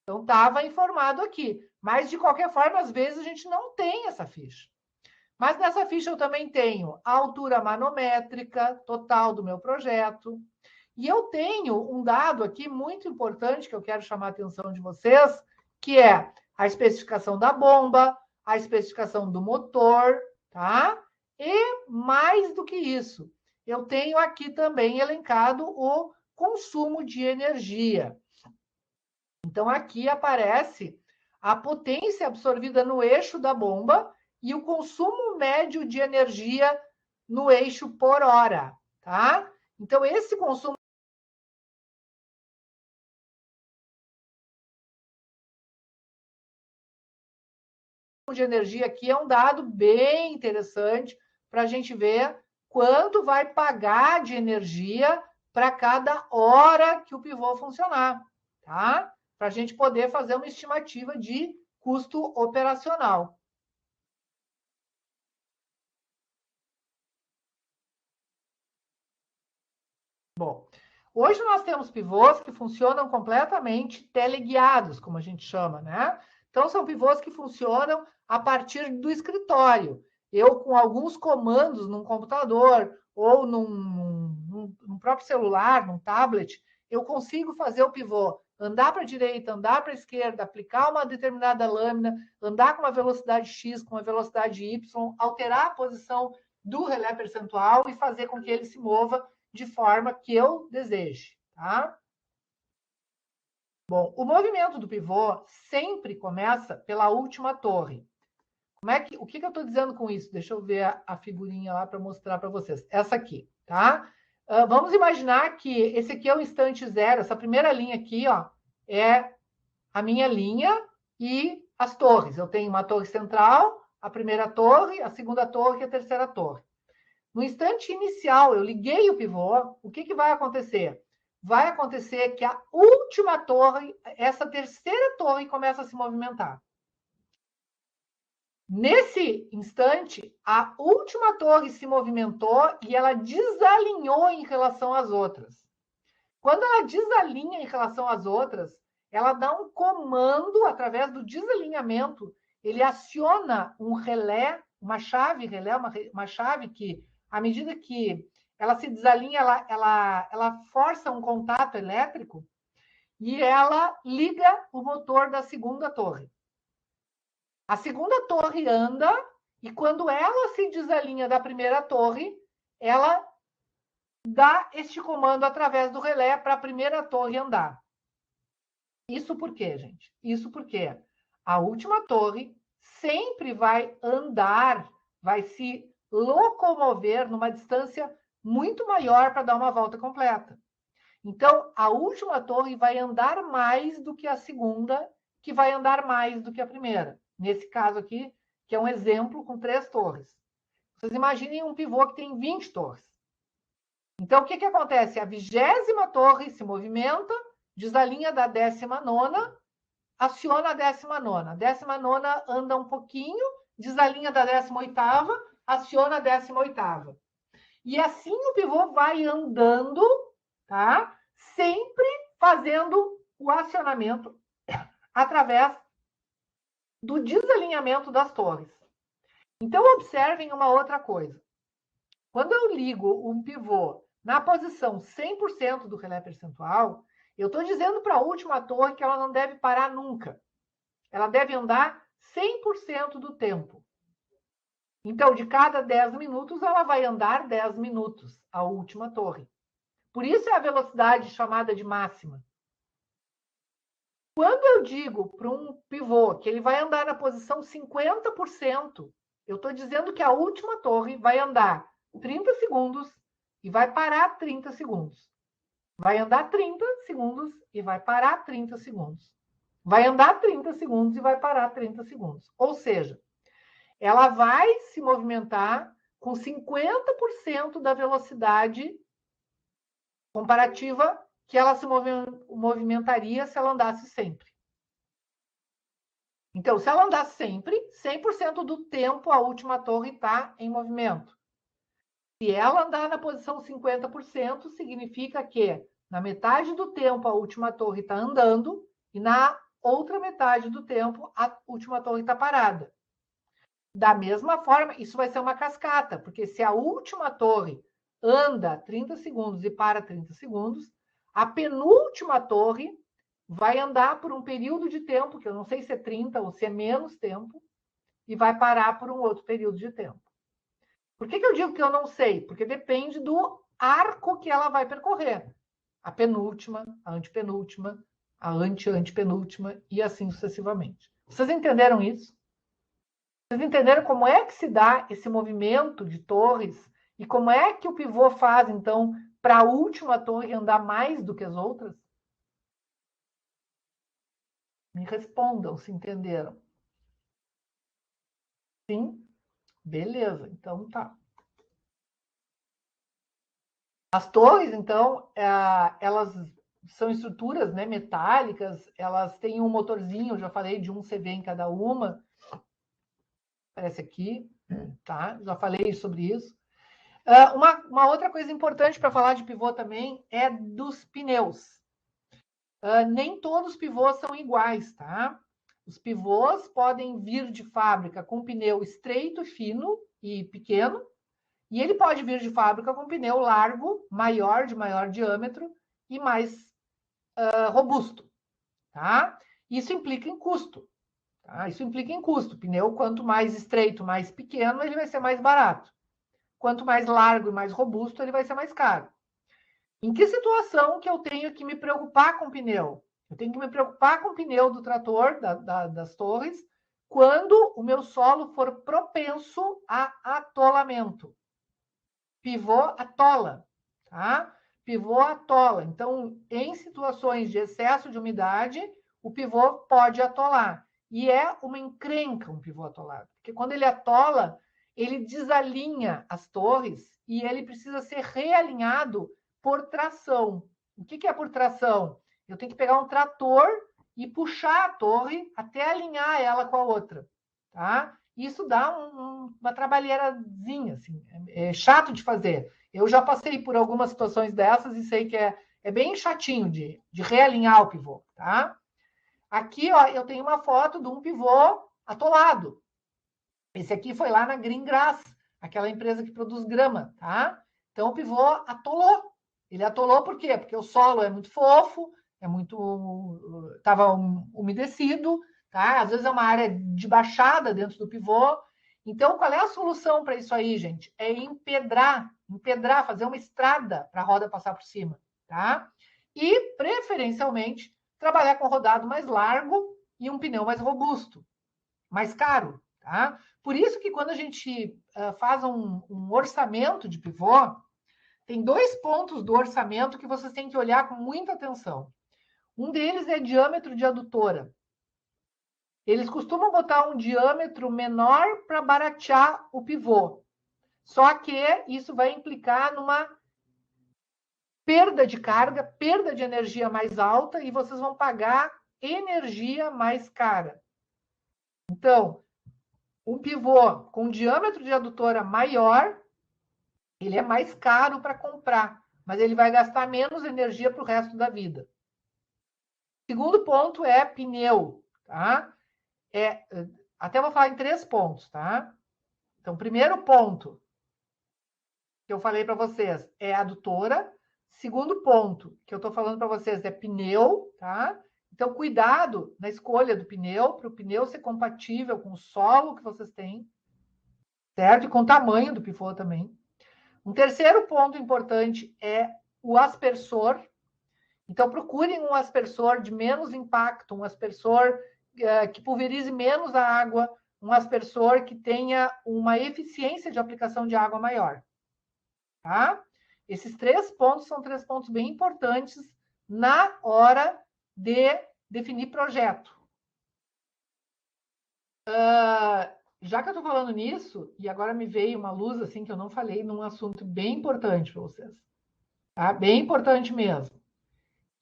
Então, estava informado aqui. Mas, de qualquer forma, às vezes a gente não tem essa ficha. Mas nessa ficha eu também tenho a altura manométrica total do meu projeto. E eu tenho um dado aqui muito importante que eu quero chamar a atenção de vocês, que é a especificação da bomba, a especificação do motor, tá? E mais do que isso, eu tenho aqui também elencado o consumo de energia. Então, aqui aparece a potência absorvida no eixo da bomba e o consumo médio de energia no eixo por hora, tá? Então, esse consumo de energia aqui é um dado bem interessante para a gente ver quanto vai pagar de energia para cada hora que o pivô funcionar, tá? Para a gente poder fazer uma estimativa de custo operacional. Bom, hoje nós temos pivôs que funcionam completamente teleguiados, como a gente chama, né? Então, são pivôs que funcionam a partir do escritório. Eu, com alguns comandos num computador ou num próprio celular, num tablet, eu consigo fazer o pivô andar para a direita, andar para a esquerda, aplicar uma determinada lâmina, andar com uma velocidade X, com uma velocidade Y, alterar a posição do relé percentual e fazer com que ele se mova de forma que eu deseje, tá? Bom, o movimento do pivô sempre começa pela última torre. O que eu estou dizendo com isso? Deixa eu ver a figurinha lá para mostrar para vocês. Essa aqui, tá? Vamos imaginar que esse aqui é o instante zero. Essa primeira linha aqui, ó, é a minha linha e as torres. Eu tenho uma torre central, a primeira torre, a segunda torre e a terceira torre. No instante inicial, eu liguei o pivô, o que vai acontecer? Vai acontecer que a última torre, essa terceira torre, começa a se movimentar. Nesse instante, a última torre se movimentou e ela desalinhou em relação às outras. Quando ela desalinha em relação às outras, ela dá um comando através do desalinhamento, ele aciona um relé, uma chave relé, uma chave que, à medida que ela se desalinha, ela força um contato elétrico e ela liga o motor da segunda torre. A segunda torre anda e quando ela se desalinha da primeira torre, ela dá este comando através do relé para a primeira torre andar. Isso por quê, gente? Isso porque a última torre sempre vai andar, vai se locomover numa distância muito maior para dar uma volta completa. Então, a última torre vai andar mais do que a segunda, que vai andar mais do que a primeira. Nesse caso aqui, que é um exemplo com 3 torres. Vocês imaginem um pivô que tem 20 torres. Então, o que acontece? A 20ª torre se movimenta, desalinha da 19ª, aciona a 19ª. A 19ª anda um pouquinho, desalinha da 18ª, aciona a 18ª. E assim o pivô vai andando, tá? Sempre fazendo o acionamento através do desalinhamento das torres. Então, observem uma outra coisa. Quando eu ligo um pivô na posição 100% do relé percentual, eu estou dizendo para a última torre que ela não deve parar nunca. Ela deve andar 100% do tempo. Então, de cada 10 minutos, ela vai andar 10 minutos, a última torre. Por isso é a velocidade chamada de máxima. Quando eu digo para um pivô que ele vai andar na posição 50%, eu estou dizendo que a última torre vai andar 30 segundos e vai parar 30 segundos. Vai andar 30 segundos e vai parar 30 segundos. Vai andar 30 segundos e vai parar 30 segundos. Ou seja, ela vai se movimentar com 50% da velocidade comparativa que ela se movimentaria se ela andasse sempre. Então, se ela andar sempre, 100% do tempo a última torre está em movimento. Se ela andar na posição 50%, significa que na metade do tempo a última torre está andando e na outra metade do tempo a última torre está parada. Da mesma forma, isso vai ser uma cascata, porque se a última torre anda 30 segundos e para 30 segundos, a penúltima torre vai andar por um período de tempo, que eu não sei se é 30 ou se é menos tempo, e vai parar por um outro período de tempo. Por que eu digo que eu não sei? Porque depende do arco que ela vai percorrer. A penúltima, a antepenúltima, a antepenúltima e assim sucessivamente. Vocês entenderam isso? Vocês entenderam como é que se dá esse movimento de torres e como é que o pivô faz, então, para a última torre andar mais do que as outras? Me respondam se entenderam. Sim? Beleza, então tá. As torres, então, elas são estruturas, né, metálicas, elas têm um motorzinho, eu já falei de 1 CV em cada uma. Aparece aqui, tá? Já falei sobre isso. Uma outra coisa importante para falar de pivô também é dos pneus. Nem todos os pivôs são iguais, tá? Os pivôs podem vir de fábrica com pneu estreito, fino e pequeno, e ele pode vir de fábrica com pneu largo, maior, de maior diâmetro e mais robusto, tá? Isso implica em custo, tá? Isso implica em custo. O pneu, quanto mais estreito, mais pequeno, ele vai ser mais barato. Quanto mais largo e mais robusto, ele vai ser mais caro. Em que situação que eu tenho que me preocupar com o pneu? Eu tenho que me preocupar com o pneu do trator, das torres, quando o meu solo for propenso a atolamento. Pivô atola, tá? Pivô atola. Então, em situações de excesso de umidade, o pivô pode atolar. E é uma encrenca um pivô atolado. Porque quando ele atola, ele desalinha as torres e ele precisa ser realinhado por tração. O que é por tração? Eu tenho que pegar um trator e puxar a torre até alinhar ela com a outra, tá? Isso dá uma trabalheirazinha, assim, é chato de fazer. Eu já passei por algumas situações dessas e sei que é bem chatinho de realinhar o pivô, tá? Aqui, ó, eu tenho uma foto de um pivô atolado. Esse aqui foi lá na Greengrass, aquela empresa que produz grama, tá? Então, o pivô atolou. Ele atolou por quê? Porque o solo é muito fofo, estava umedecido, tá? Às vezes é uma área de baixada dentro do pivô. Então, qual é a solução para isso aí, gente? É empedrar, fazer uma estrada para a roda passar por cima, tá? E, preferencialmente, trabalhar com rodado mais largo e um pneu mais robusto, mais caro, tá? Por isso que quando a gente faz um orçamento de pivô, tem 2 pontos do orçamento que vocês têm que olhar com muita atenção. Um deles é diâmetro de adutora. Eles costumam botar um diâmetro menor para baratear o pivô. Só que isso vai implicar numa perda de carga, perda de energia mais alta e vocês vão pagar energia mais cara. Então, um pivô com diâmetro de adutora maior, ele é mais caro para comprar, mas ele vai gastar menos energia para o resto da vida. Segundo ponto é pneu, tá? Até vou falar em 3 pontos, tá? Então, primeiro ponto que eu falei para vocês é adutora. Segundo ponto que eu estou falando para vocês é pneu, tá? Então, cuidado na escolha do pneu, para o pneu ser compatível com o solo que vocês têm, certo? E com o tamanho do pivô também. Um terceiro ponto importante é o aspersor. Então, procurem um aspersor de menos impacto, um aspersor que pulverize menos a água, um aspersor que tenha uma eficiência de aplicação de água maior. Tá? Esses 3 pontos são 3 pontos bem importantes na hora de definir projeto. Já que eu estou falando nisso, e agora me veio uma luz assim que eu não falei num assunto bem importante para vocês. Tá? Bem importante mesmo.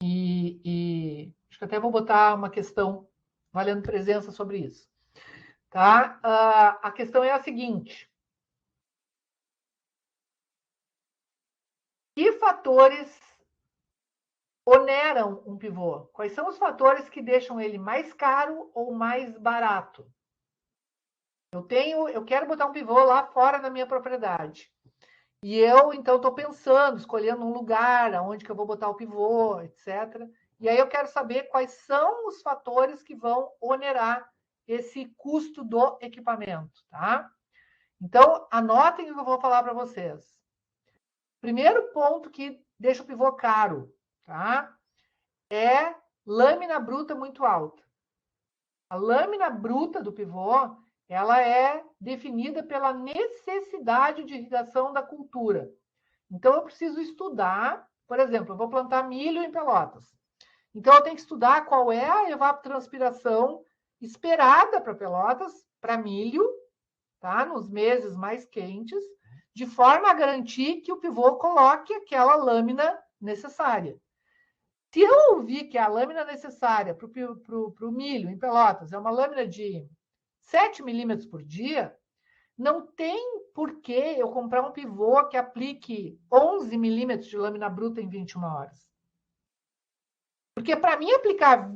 E acho que até vou botar uma questão valendo presença sobre isso. Tá? A questão é a seguinte. Que fatores oneram um pivô? Quais são os fatores que deixam ele mais caro ou mais barato? Eu quero botar um pivô lá fora da minha propriedade. E eu, então, estou pensando, escolhendo um lugar, onde que eu vou botar o pivô, etc. E aí eu quero saber quais são os fatores que vão onerar esse custo do equipamento, tá? Então, anotem o que eu vou falar para vocês. Primeiro ponto que deixa o pivô caro, tá? É lâmina bruta muito alta. A lâmina bruta do pivô, ela é definida pela necessidade de irrigação da cultura. Então, eu preciso estudar, por exemplo, eu vou plantar milho em Pelotas. Então, eu tenho que estudar qual é a evapotranspiração esperada para Pelotas, para milho, tá? Nos meses mais quentes, de forma a garantir que o pivô coloque aquela lâmina necessária. Se eu vi que a lâmina necessária para o milho em Pelotas é uma lâmina de 7 milímetros por dia, não tem por que eu comprar um pivô que aplique 11 milímetros de lâmina bruta em 21 horas. Porque para mim aplicar,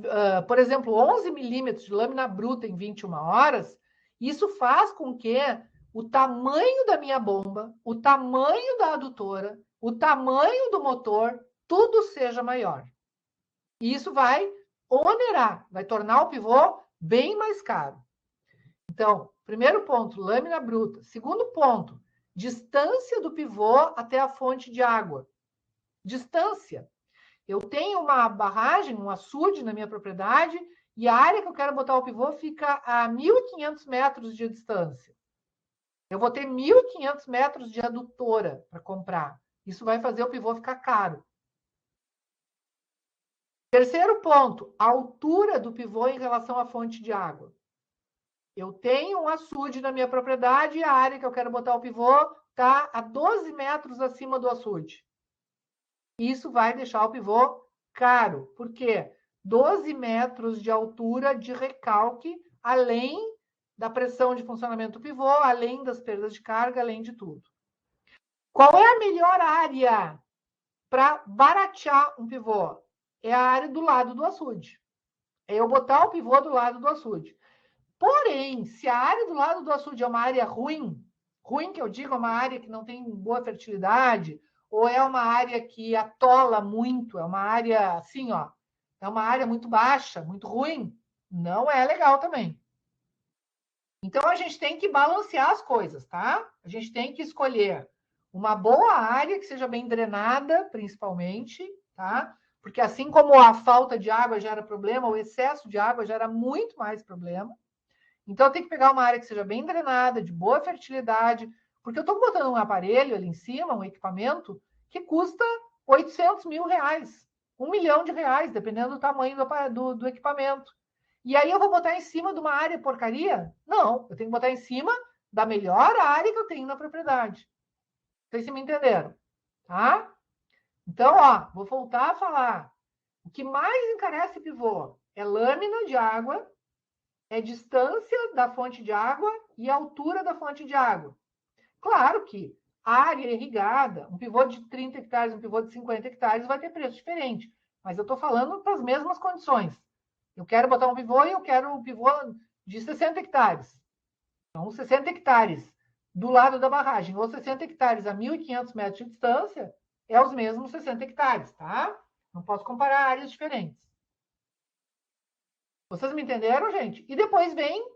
por exemplo, 11 milímetros de lâmina bruta em 21 horas, isso faz com que o tamanho da minha bomba, o tamanho da adutora, o tamanho do motor, tudo seja maior. E isso vai onerar, vai tornar o pivô bem mais caro. Então, primeiro ponto, lâmina bruta. Segundo ponto, distância do pivô até a fonte de água. Distância. Eu tenho uma barragem, um açude na minha propriedade e a área que eu quero botar o pivô fica a 1.500 metros de distância. Eu vou ter 1.500 metros de adutora para comprar. Isso vai fazer o pivô ficar caro. Terceiro ponto, a altura do pivô em relação à fonte de água. Eu tenho um açude na minha propriedade e a área que eu quero botar o pivô está a 12 metros acima do açude. Isso vai deixar o pivô caro. Por quê? 12 metros de altura de recalque, além da pressão de funcionamento do pivô, além das perdas de carga, além de tudo. Qual é a melhor área para baratear um pivô? É a área do lado do açude. é eu botar o pivô do lado do açude. Porém, se a área do lado do açude é uma área ruim, ruim que eu digo, é uma área que não tem boa fertilidade, ou é uma área que atola muito, é uma área assim, ó, é uma área muito baixa, muito ruim, não é legal também. Então a gente tem que balancear as coisas, tá? A gente tem que escolher uma boa área que seja bem drenada, principalmente, tá? Porque assim como a falta de água gera problema, o excesso de água gera muito mais problema. Então, eu tenho que pegar uma área que seja bem drenada, de boa fertilidade, porque eu estou botando um aparelho ali em cima, um equipamento, que custa 800 mil reais, 1 milhão de reais, dependendo do tamanho do equipamento. E aí eu vou botar em cima de uma área porcaria? Não, eu tenho que botar em cima da melhor área que eu tenho na propriedade. Não sei se me entenderam, tá? Então, ó, vou voltar a falar. O que mais encarece pivô é lâmina de água, é distância da fonte de água e altura da fonte de água. Claro que área irrigada, um pivô de 30 hectares, um pivô de 50 hectares vai ter preço diferente, mas eu estou falando para as mesmas condições. Eu quero botar um pivô e eu quero um pivô de 60 hectares. Então, 60 hectares do lado da barragem ou 60 hectares a 1.500 metros de distância é os mesmos 60 hectares, tá? Não posso comparar áreas diferentes. Vocês me entenderam, gente? E depois vem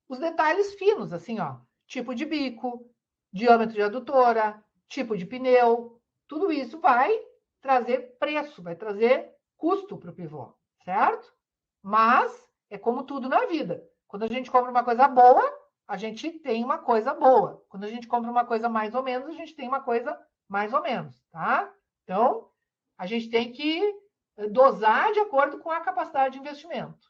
os detalhes finos, assim, ó. Tipo de bico, diâmetro de adutora, tipo de pneu. Tudo isso vai trazer preço, vai trazer custo para o pivô, certo? Mas é como tudo na vida. Quando a gente compra uma coisa boa, a gente tem uma coisa boa. Quando a gente compra uma coisa mais ou menos, a gente tem uma coisa mais ou menos, tá? Então, a gente tem que dosar de acordo com a capacidade de investimento.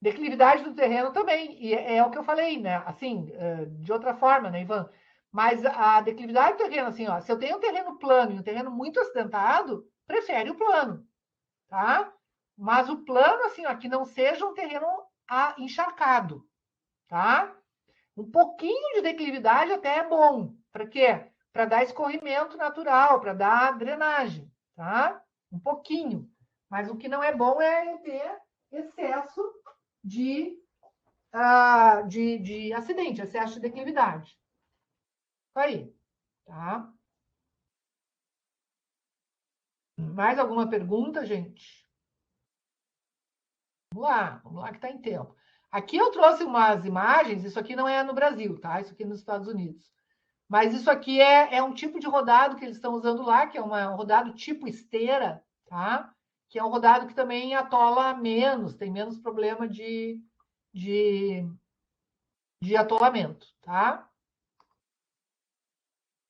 Declividade do terreno também, e é o que eu falei, né? Assim, de outra forma, né, Ivan? Mas a declividade do terreno, assim, ó, se eu tenho um terreno plano e um terreno muito acidentado, prefere o plano, tá? Mas o plano, assim, ó, que não seja um terreno encharcado, tá? Um pouquinho de declividade até é bom. Para quê? Para dar escorrimento natural, para dar drenagem, tá? Um pouquinho. Mas o que não é bom é ter excesso de de acidente, excesso de declividade. Isso aí, tá? Mais alguma pergunta, gente? Vamos lá que está em tempo. Aqui eu trouxe umas imagens, isso aqui não é no Brasil, tá? Isso aqui é nos Estados Unidos. Mas isso aqui é um tipo de rodado que eles estão usando lá, que é um rodado tipo esteira, tá? Que é um rodado que também atola menos, tem menos problema de, de atolamento, tá?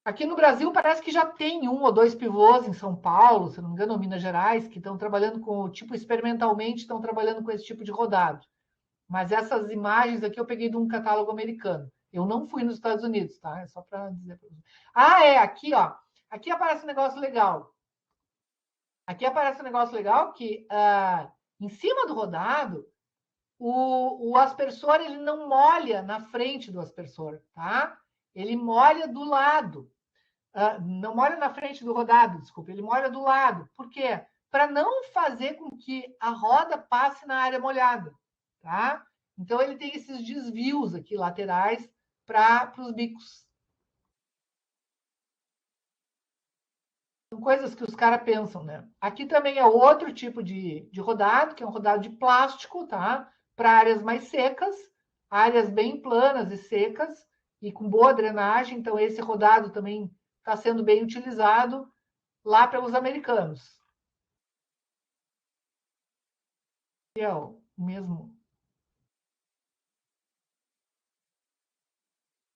Aqui no Brasil parece que já tem um ou dois pivôs em São Paulo, se não me engano, ou Minas Gerais, que estão trabalhando com, tipo, experimentalmente estão trabalhando com esse tipo de rodado. Mas essas imagens aqui eu peguei de um catálogo americano. Eu não fui nos Estados Unidos, tá? É só para dizer para vocês. Ah, é, aqui, ó. Aqui aparece um negócio legal. Aqui aparece um negócio legal que em cima do rodado, o aspersor ele não molha na frente do aspersor, tá? Ele molha do lado. Não molha na frente do rodado, desculpa, ele molha do lado. Por quê? Para não fazer com que a roda passe na área molhada, tá? Então ele tem esses desvios aqui laterais para os bicos. São coisas que os caras pensam, né? Aqui também é outro tipo de rodado, que é um rodado de plástico, tá? Para áreas mais secas, áreas bem planas e secas e com boa drenagem. Então esse rodado também está sendo bem utilizado lá pelos americanos. É o mesmo.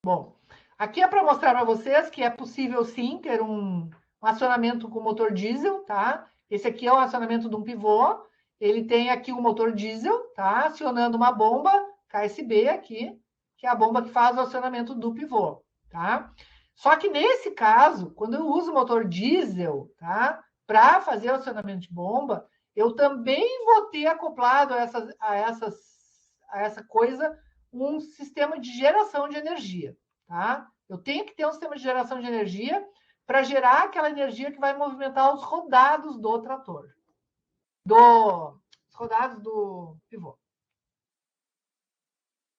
Bom, aqui é para mostrar para vocês que é possível sim ter um acionamento com motor diesel, tá? Esse aqui é o acionamento de um pivô. Ele tem aqui o motor diesel, tá? Acionando uma bomba KSB aqui, que é a bomba que faz o acionamento do pivô, tá? Só que nesse caso, quando eu uso o motor diesel, tá? Para fazer o acionamento de bomba, eu também vou ter acoplado a essa coisa um sistema de geração de energia, tá? Eu tenho que ter um sistema de geração de energia para gerar aquela energia que vai movimentar os rodados do trator. rodados do pivô.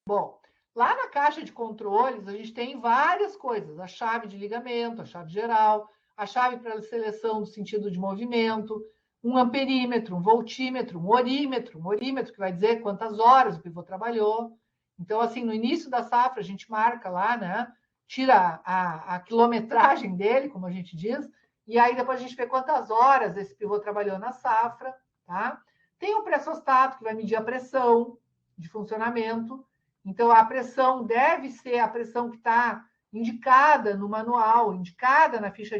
Bom, lá na caixa de controles, a gente tem várias coisas. A chave de ligamento, a chave geral, a chave para seleção do sentido de movimento, um amperímetro, um voltímetro, um orímetro que vai dizer quantas horas o pivô trabalhou. Então, assim, no início da safra, a gente marca lá, né? Tira a quilometragem dele, como a gente diz, e aí depois a gente vê quantas horas esse pivô trabalhou na safra, tá? Tem o pressostato, que vai medir a pressão de funcionamento. Então, a pressão deve ser a pressão que está indicada no manual, indicada na ficha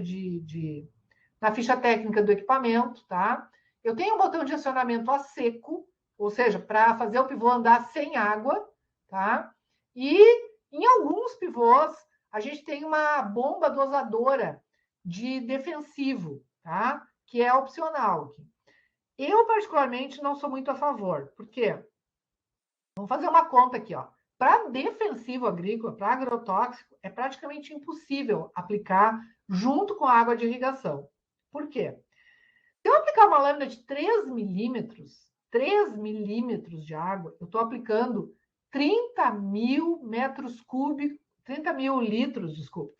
na ficha técnica do equipamento, tá? Eu tenho um botão de acionamento a seco, ou seja, para fazer o pivô andar sem água, tá? E em alguns pivôs, a gente tem uma bomba dosadora de defensivo, tá? Que é opcional aqui. Eu, particularmente, não sou muito a favor. Por quê? Vamos fazer uma conta aqui, ó. Para defensivo agrícola, para agrotóxico, é praticamente impossível aplicar junto com a água de irrigação. Por quê? Se eu aplicar uma lâmina de 3 milímetros de água, eu estou aplicando 30 mil metros cúbicos, 30 mil litros, desculpa,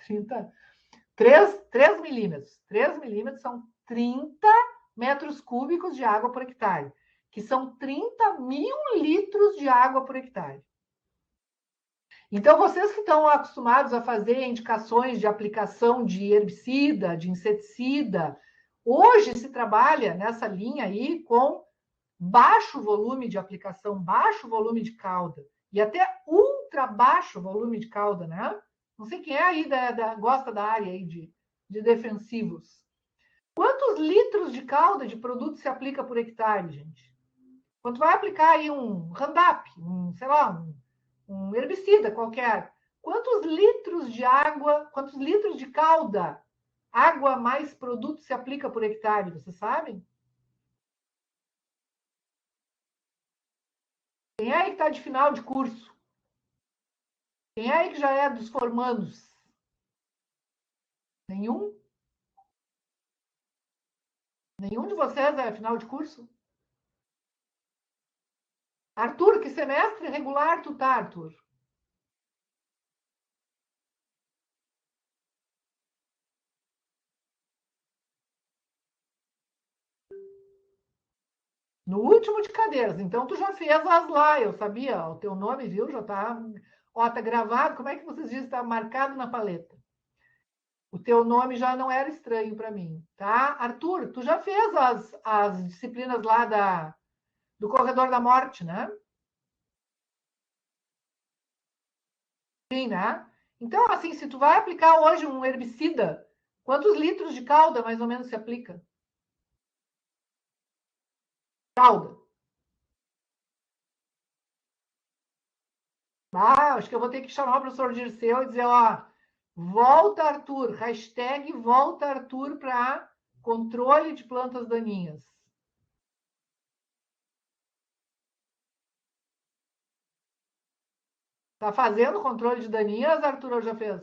3 milímetros. 3 milímetros são 30 metros cúbicos de água por hectare, que são 30 mil litros de água por hectare. Então, vocês que estão acostumados a fazer indicações de aplicação de herbicida, de inseticida, hoje se trabalha nessa linha aí com baixo volume de aplicação, baixo volume de cauda, e até ultra baixo volume de cauda, né? Não sei quem é aí gosta da área aí de defensivos. Quantos litros de cauda de produto se aplica por hectare, gente? Quando vai aplicar aí um Roundup, sei lá, um herbicida qualquer, quantos litros de água, quantos litros de cauda, água mais produto se aplica por hectare, vocês sabem? Quem é aí que está de final de curso? Quem é aí que já é dos formandos? Nenhum? Nenhum de vocês é final de curso? Arthur, que semestre regular tu tá, Arthur? No último de cadeiras. Então, tu já fez as lá, eu sabia. O teu nome, viu? Já tá. Ó, tá gravado. Como é que vocês dizem? Tá marcado na paleta. O teu nome já não era estranho para mim, tá? Arthur, tu já fez as disciplinas lá do Corredor da Morte, né? Sim, né? Então, assim, se tu vai aplicar hoje um herbicida, quantos litros de calda mais ou menos se aplica? Calda. Ah, acho que eu vou ter que chamar o professor Dirceu e dizer, ó, volta Arthur, hashtag volta Arthur para controle de plantas daninhas. Tá fazendo controle de daninhas, Arthur, ou já fez?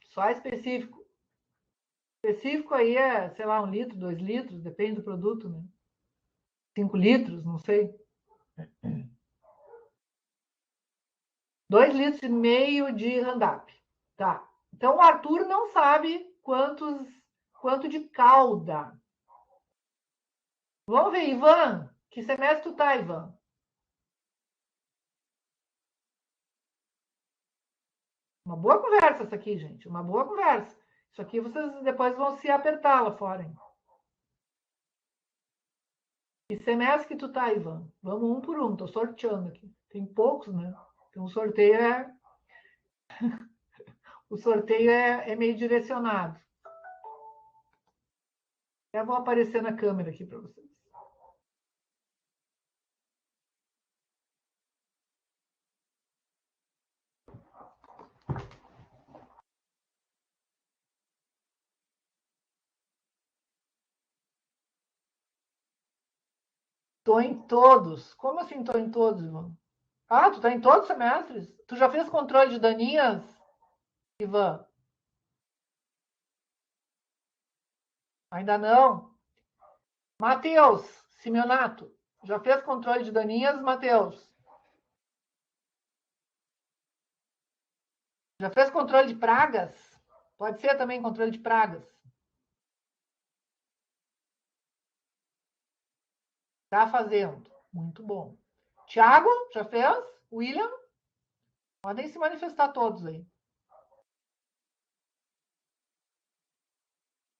Só específico. Específico aí é, sei lá, 1 litro, 2 litros, depende do produto, né? 5 litros, não sei. 2,5 litros de Roundup. Tá. Então o Arthur não sabe quanto de calda. Vamos ver, Ivan. Que semestre tu tá, Ivan? Uma boa conversa essa aqui, gente. Uma boa conversa. Isso aqui vocês depois vão se apertar lá fora. Hein? Que semestre que tu tá, Ivan? Vamos um por um. Tô sorteando aqui. Tem poucos, né? Então o sorteio é meio direcionado. Eu vou aparecer na câmera aqui para vocês. Tô em todos. Como assim tô em todos, irmão? Ah, tu tá em todos os semestres? Tu já fez controle de daninhas? Ivan? Ainda não? Matheus Simeonato, já fez controle de daninhas, Matheus? Já fez controle de pragas? Pode ser também controle de pragas. Tá fazendo. Muito bom. Tiago, já fez? William? Podem se manifestar todos aí.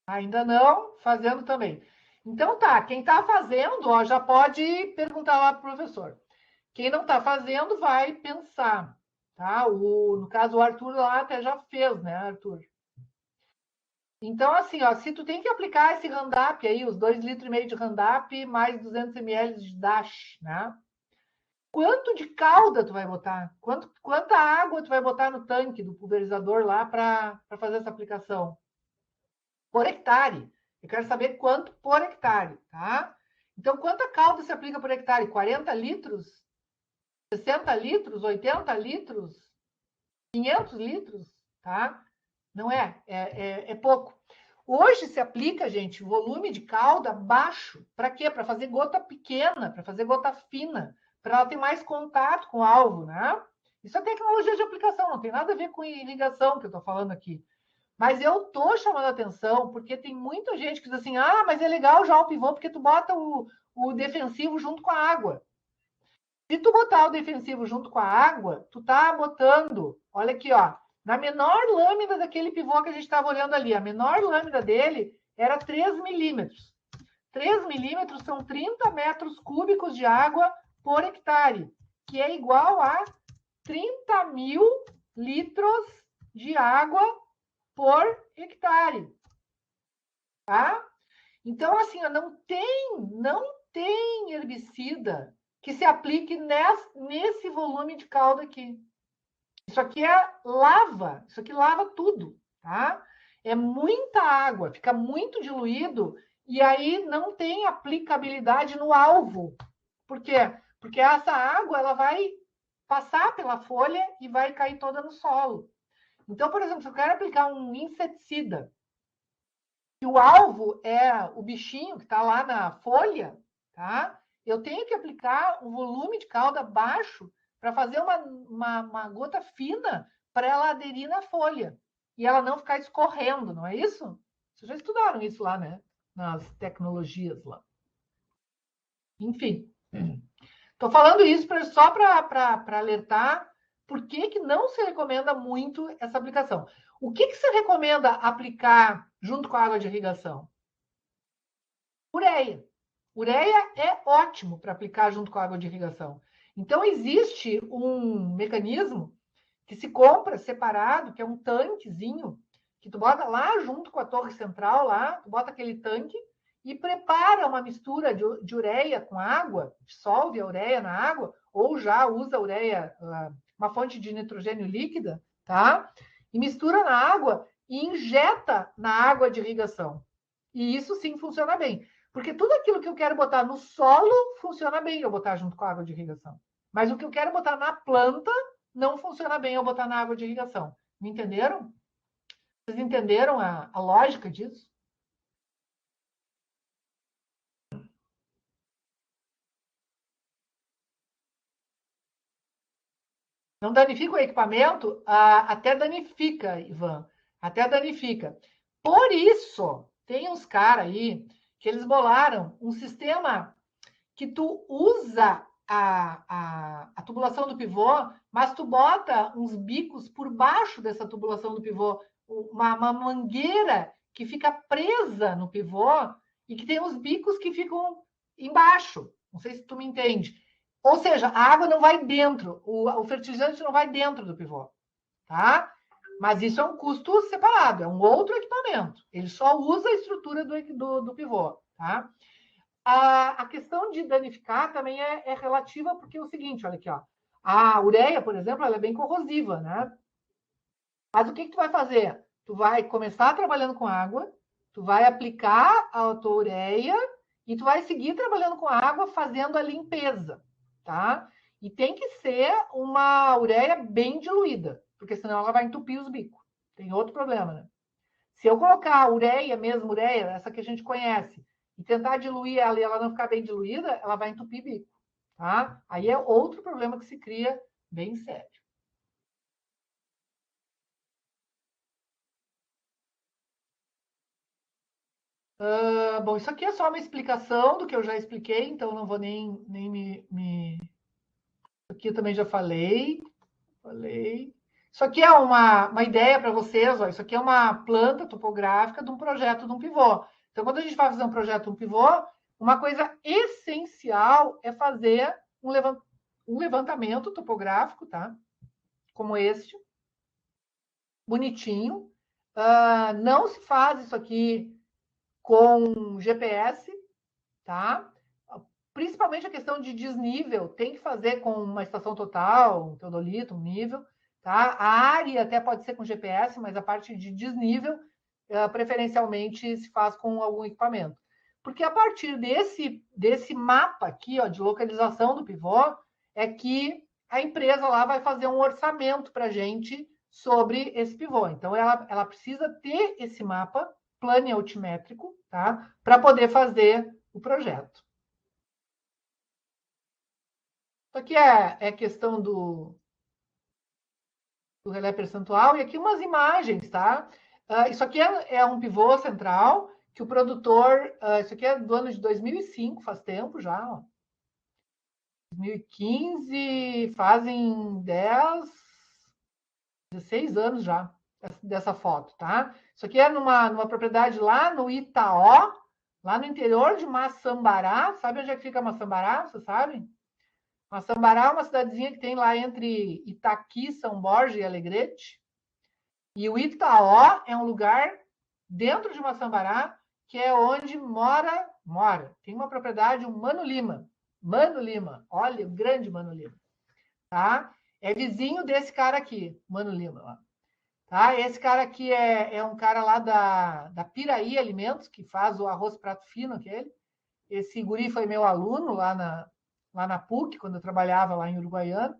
Ainda não, fazendo também. Então tá, quem está fazendo, ó, já pode perguntar lá para o professor. Quem não está fazendo vai pensar, tá? No caso, o Arthur lá até já fez, né, Arthur? Então, assim, ó, se tu tem que aplicar esse Roundup aí, os 2,5 litros de Roundup mais 200 ml de Dash, né? Quanto de calda tu vai botar? Quanta água tu vai botar no tanque do pulverizador lá para fazer essa aplicação? Por hectare. Eu quero saber quanto por hectare, tá? Então, quanta calda se aplica por hectare? 40 litros? 60 litros? 80 litros? 500 litros? Tá? Não é? É pouco. Hoje se aplica, gente, volume de calda baixo. Para quê? Para fazer gota pequena, para fazer gota fina, para ela ter mais contato com o alvo, né? Isso é tecnologia de aplicação, não tem nada a ver com irrigação que eu estou falando aqui. Mas eu tô chamando a atenção porque tem muita gente que diz assim: ah, mas é legal já o pivô porque tu bota o defensivo junto com a água. Se tu botar o defensivo junto com a água, tu tá botando, olha aqui, ó, na menor lâmina daquele pivô que a gente estava olhando ali, a menor lâmina dele era 3 milímetros. 3 milímetros são 30 metros cúbicos de água por hectare, que é igual a 30 mil litros de água por hectare, tá? Então, assim, não tem herbicida que se aplique nesse volume de calda aqui. Isso aqui é lava, isso aqui lava tudo, tá? É muita água, fica muito diluído e aí não tem aplicabilidade no alvo. Por quê? Porque essa água ela vai passar pela folha e vai cair toda no solo. Então, por exemplo, se eu quero aplicar um inseticida e o alvo é o bichinho que está lá na folha, tá? Eu tenho que aplicar um volume de calda baixo para fazer uma gota fina para ela aderir na folha e ela não ficar escorrendo, não é isso? Vocês já estudaram isso lá, né? Nas tecnologias lá. Enfim, estou falando isso só para alertar por que não se recomenda muito essa aplicação. O que se recomenda aplicar junto com a água de irrigação? Ureia. Ureia é ótimo para aplicar junto com a água de irrigação. Então, existe um mecanismo que se compra separado, que é um tanquezinho, que tu bota lá junto com a torre central, lá, tu bota aquele tanque e prepara uma mistura de ureia com água, dissolve a ureia na água, ou já usa a ureia, uma fonte de nitrogênio líquida, tá? E mistura na água e injeta na água de irrigação. E isso sim funciona bem. Porque tudo aquilo que eu quero botar no solo funciona bem eu botar junto com a água de irrigação. Mas o que eu quero botar na planta não funciona bem eu botar na água de irrigação. Me entenderam? Vocês entenderam a lógica disso? Não danifica o equipamento? Até danifica, Ivan. Até danifica. Por isso, tem uns caras aí que eles bolaram um sistema que tu usa a tubulação do pivô, mas tu bota uns bicos por baixo dessa tubulação do pivô, uma mangueira que fica presa no pivô e que tem os bicos que ficam embaixo. Não sei se tu me entende. Ou seja, a água não vai dentro, o fertilizante não vai dentro do pivô, tá? Mas isso é um custo separado, é um outro equipamento. Ele só usa a estrutura do pivô, tá? A questão de danificar também é relativa, porque é o seguinte, olha aqui, ó. A ureia, por exemplo, ela é bem corrosiva, né? Mas o que tu vai fazer? Tu vai começar trabalhando com água, tu vai aplicar a tua ureia e tu vai seguir trabalhando com água, fazendo a limpeza, tá? E tem que ser uma ureia bem diluída, porque senão ela vai entupir os bicos, Tem outro problema, né? Se eu colocar a ureia mesmo, ureia, essa que a gente conhece, e tentar diluir ela e ela não ficar bem diluída, ela vai entupir bico, tá? Aí é outro problema que se cria bem sério. Bom, isso aqui é só uma explicação do que eu já expliquei, então não vou nem me... Isso aqui eu também já falei. Isso aqui é uma ideia para vocês, ó. Isso aqui é uma planta topográfica de um projeto de um pivô. Então, quando a gente vai fazer um projeto de um pivô, uma coisa essencial é fazer um levantamento topográfico, tá? Como este, bonitinho. Não se faz isso aqui com GPS, tá? Principalmente a questão de desnível, tem que fazer com uma estação total, um teodolito, um nível, tá? A área até pode ser com GPS, mas a parte de desnível, preferencialmente, se faz com algum equipamento. Porque a partir desse mapa aqui, ó, de localização do pivô, é que a empresa lá vai fazer um orçamento para a gente sobre esse pivô. Então, ela precisa ter esse mapa planialtimétrico, tá? Para poder fazer o projeto. Isso aqui é questão do relé percentual, e aqui umas imagens, tá? Isso aqui é um pivô central que o produtor... isso aqui é do ano de 2005, faz tempo já, ó. 2015, fazem 16 anos já dessa foto, tá? Isso aqui é numa propriedade lá no Itaó, lá no interior de Maçambará. Sabe onde é que fica Maçambará? Vocês sabem? Maçambará é uma cidadezinha que tem lá entre Itaqui, São Borja e Alegrete. E o Itaó é um lugar dentro de Maçambará que é onde mora. Tem uma propriedade, um Mano Lima. Mano Lima, olha, o grande Mano Lima. Tá? É vizinho desse cara aqui, Mano Lima. Lá. Tá? Esse cara aqui é um cara lá da Piraí Alimentos, que faz o arroz prato fino, aquele. Esse guri foi meu aluno lá na PUC, quando eu trabalhava lá em Uruguaiana.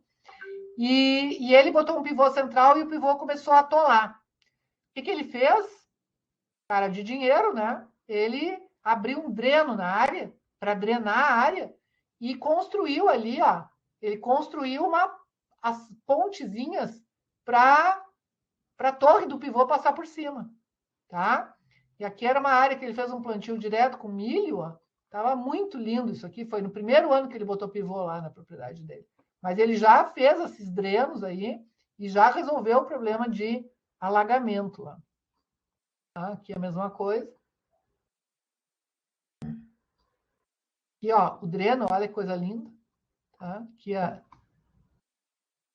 E ele botou um pivô central e o pivô começou a atolar. O que ele fez? Cara de dinheiro, né? Ele abriu um dreno na área, para drenar a área, e construiu ali, ó. Ele construiu as pontezinhas para a torre do pivô passar por cima, tá? E aqui era uma área que ele fez um plantio direto com milho, ó. Tava muito lindo isso aqui. Foi no primeiro ano que ele botou pivô lá na propriedade dele. Mas ele já fez esses drenos aí e já resolveu o problema de alagamento lá. Tá? Aqui é a mesma coisa. Aqui, ó, o dreno, olha que coisa linda. Tá? Aqui,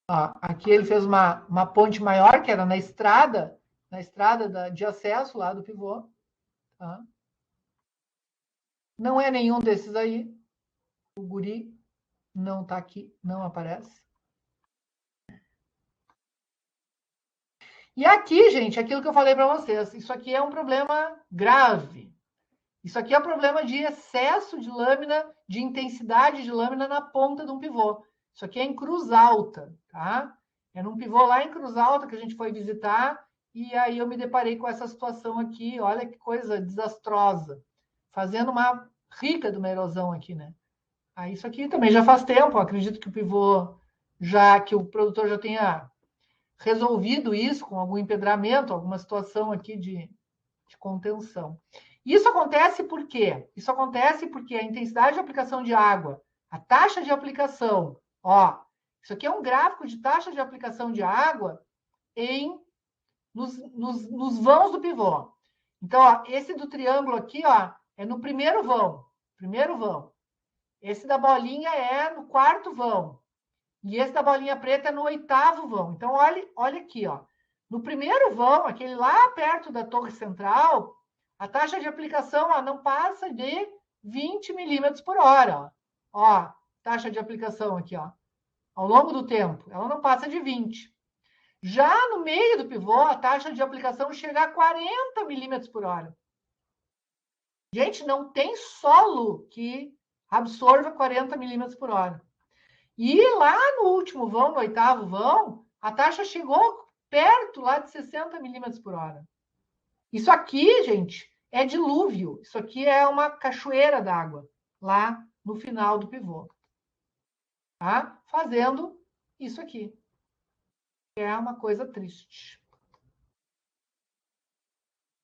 aqui ele fez uma ponte maior, que era na estrada de acesso lá do pivô. Tá? Não é nenhum desses aí. O guri não está aqui, não aparece. E aqui, gente, aquilo que eu falei para vocês, isso aqui é um problema grave. Isso aqui é um problema de excesso de lâmina, de intensidade de lâmina na ponta de um pivô. Isso aqui é em Cruz Alta, tá? É num pivô lá em Cruz Alta que a gente foi visitar e aí eu me deparei com essa situação aqui. Olha que coisa desastrosa. Fazendo uma rica de uma erosão aqui, né? Aí isso aqui também já faz tempo. Acredito que que o produtor já tenha resolvido isso com algum empedramento, alguma situação aqui de contenção. Isso acontece por quê? Isso acontece porque a intensidade de aplicação de água, a taxa de aplicação, ó, isso aqui é um gráfico de taxa de aplicação de água nos vãos do pivô. Então, ó, esse do triângulo aqui, ó, é no primeiro vão. Esse da bolinha é no quarto vão. E esse da bolinha preta é no oitavo vão. Então, olha aqui, ó. No primeiro vão, aquele lá perto da torre central, a taxa de aplicação não passa de 20 milímetros por hora. Ó, taxa de aplicação aqui, ó. Ao longo do tempo, ela não passa de 20. Já no meio do pivô, a taxa de aplicação chega a 40 milímetros por hora. Gente, não tem solo que absorva 40 milímetros por hora. E lá no último vão, no oitavo vão, a taxa chegou perto lá de 60 milímetros por hora. Isso aqui, gente, é dilúvio. Isso aqui é uma cachoeira d'água lá no final do pivô. Tá? Fazendo isso aqui. É uma coisa triste.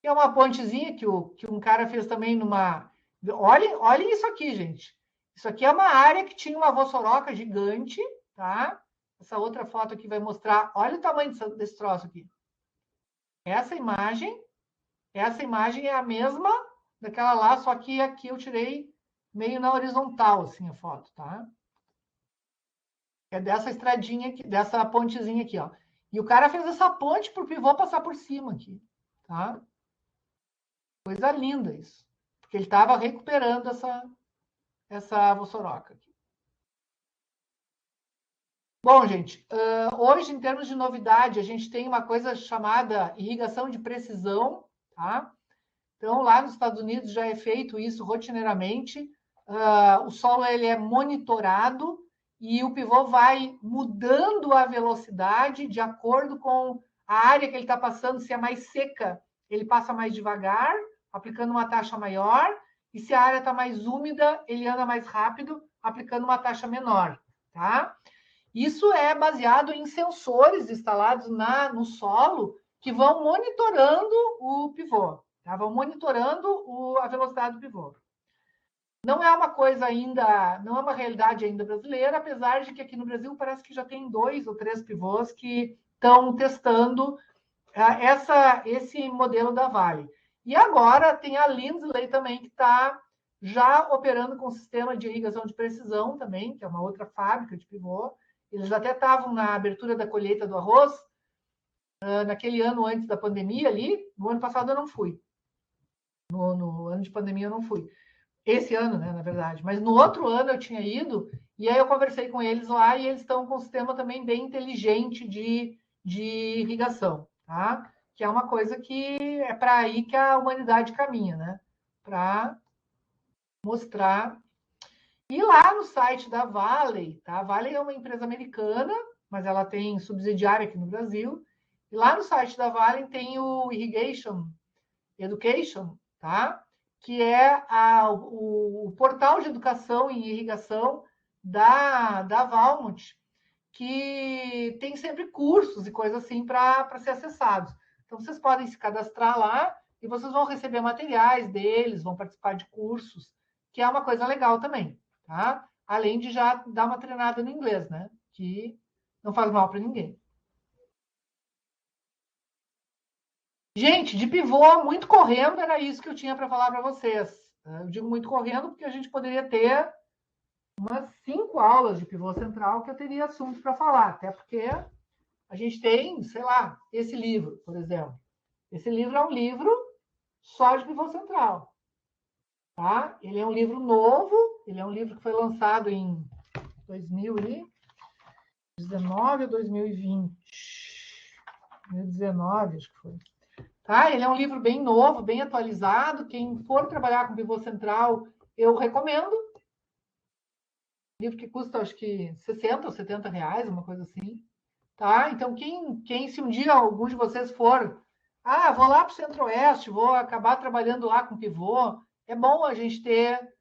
É uma pontezinha que um cara fez também numa... Olhem isso aqui, gente. Isso aqui é uma área que tinha uma vossoroca gigante, tá? Essa outra foto aqui vai mostrar... Olha o tamanho desse troço aqui. Essa imagem é a mesma daquela lá, só que aqui eu tirei meio na horizontal, assim, a foto, tá? É dessa estradinha aqui, dessa pontezinha aqui, ó. E o cara fez essa ponte para o pivô passar por cima aqui, tá? Coisa linda isso. Porque ele estava recuperando essa vossoroca aqui. Bom, gente, hoje, em termos de novidade, a gente tem uma coisa chamada irrigação de precisão, tá? Então, lá nos Estados Unidos já é feito isso rotineiramente. O solo ele é monitorado e o pivô vai mudando a velocidade de acordo com a área que ele está passando. Se é mais seca, ele passa mais devagar, aplicando uma taxa maior. E se a área está mais úmida, ele anda mais rápido, aplicando uma taxa menor. Tá? Isso é baseado em sensores instalados no solo que vão monitorando o pivô. Tá? Vão monitorando a velocidade do pivô. Não é uma coisa ainda, não é uma realidade ainda brasileira, apesar de que aqui no Brasil parece que já tem 2 ou 3 pivôs que estão testando esse modelo da Vale. E agora tem a Lindsley também, que está já operando com sistema de irrigação de precisão também, que é uma outra fábrica de pivô. Eles até estavam na abertura da colheita do arroz, naquele ano antes da pandemia ali. No ano passado eu não fui. No ano de pandemia eu não fui. Esse ano, né, na verdade. Mas no outro ano eu tinha ido, e aí eu conversei com eles lá, e eles estão com um sistema também bem inteligente de irrigação, tá? Que é uma coisa que é para aí que a humanidade caminha, né? Para mostrar. E lá no site da Vale, tá? A Vale é uma empresa americana, mas ela tem subsidiária aqui no Brasil. E lá no site da Vale tem o Irrigation Education, tá? Que é o portal de educação em irrigação da Valmont, que tem sempre cursos e coisas assim para ser acessados. Então, vocês podem se cadastrar lá e vocês vão receber materiais deles, vão participar de cursos, que é uma coisa legal também, tá? Além de já dar uma treinada no inglês, né? Que não faz mal para ninguém. Gente, de pivô, muito correndo, era isso que eu tinha para falar para vocês. Eu digo muito correndo porque a gente poderia ter umas 5 aulas de pivô central que eu teria assunto para falar, até porque a gente tem, sei lá, esse livro, por exemplo. Esse livro é um livro só de pivô central. Tá? Ele é um livro novo, ele é um livro que foi lançado em 2019 ou 2020. 2019, acho que foi. Tá? Ele é um livro bem novo, bem atualizado. Quem for trabalhar com pivô central, eu recomendo. Livro que custa, acho que 60 ou 70 reais, uma coisa assim. Tá? Então, se um dia algum de vocês for, vou lá para o Centro-Oeste, vou acabar trabalhando lá com pivô, é bom a gente ter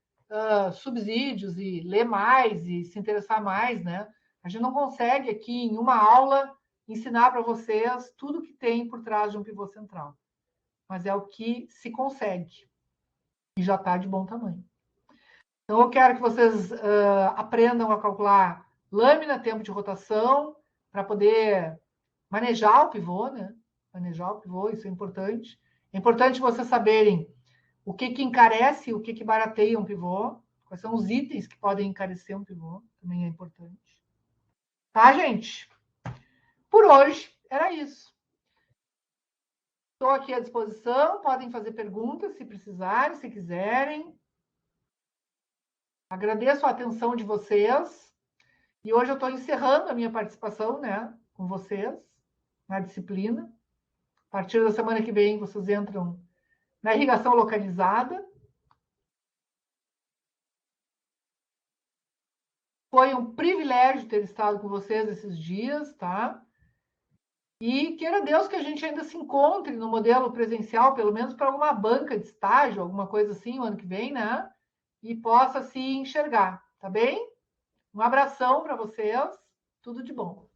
subsídios e ler mais e se interessar mais, né? A gente não consegue aqui, em uma aula, ensinar para vocês tudo que tem por trás de um pivô central. Mas é o que se consegue. E já está de bom tamanho. Então, eu quero que vocês aprendam a calcular lâmina, tempo de rotação, para poder manejar o pivô, né? Manejar o pivô, isso é importante. É importante vocês saberem o que encarece, o que barateia um pivô, quais são os itens que podem encarecer um pivô, também é importante. Tá, gente? Por hoje, era isso. Estou aqui à disposição, podem fazer perguntas se precisarem, se quiserem. Agradeço a atenção de vocês. E hoje eu estou encerrando a minha participação, né, com vocês, na disciplina. A partir da semana que vem, vocês entram na irrigação localizada. Foi um privilégio ter estado com vocês esses dias, tá? E queira Deus que a gente ainda se encontre no modelo presencial, pelo menos para alguma banca de estágio, alguma coisa assim, o ano que vem, né? E possa se enxergar, tá bem? Um abração para vocês, tudo de bom.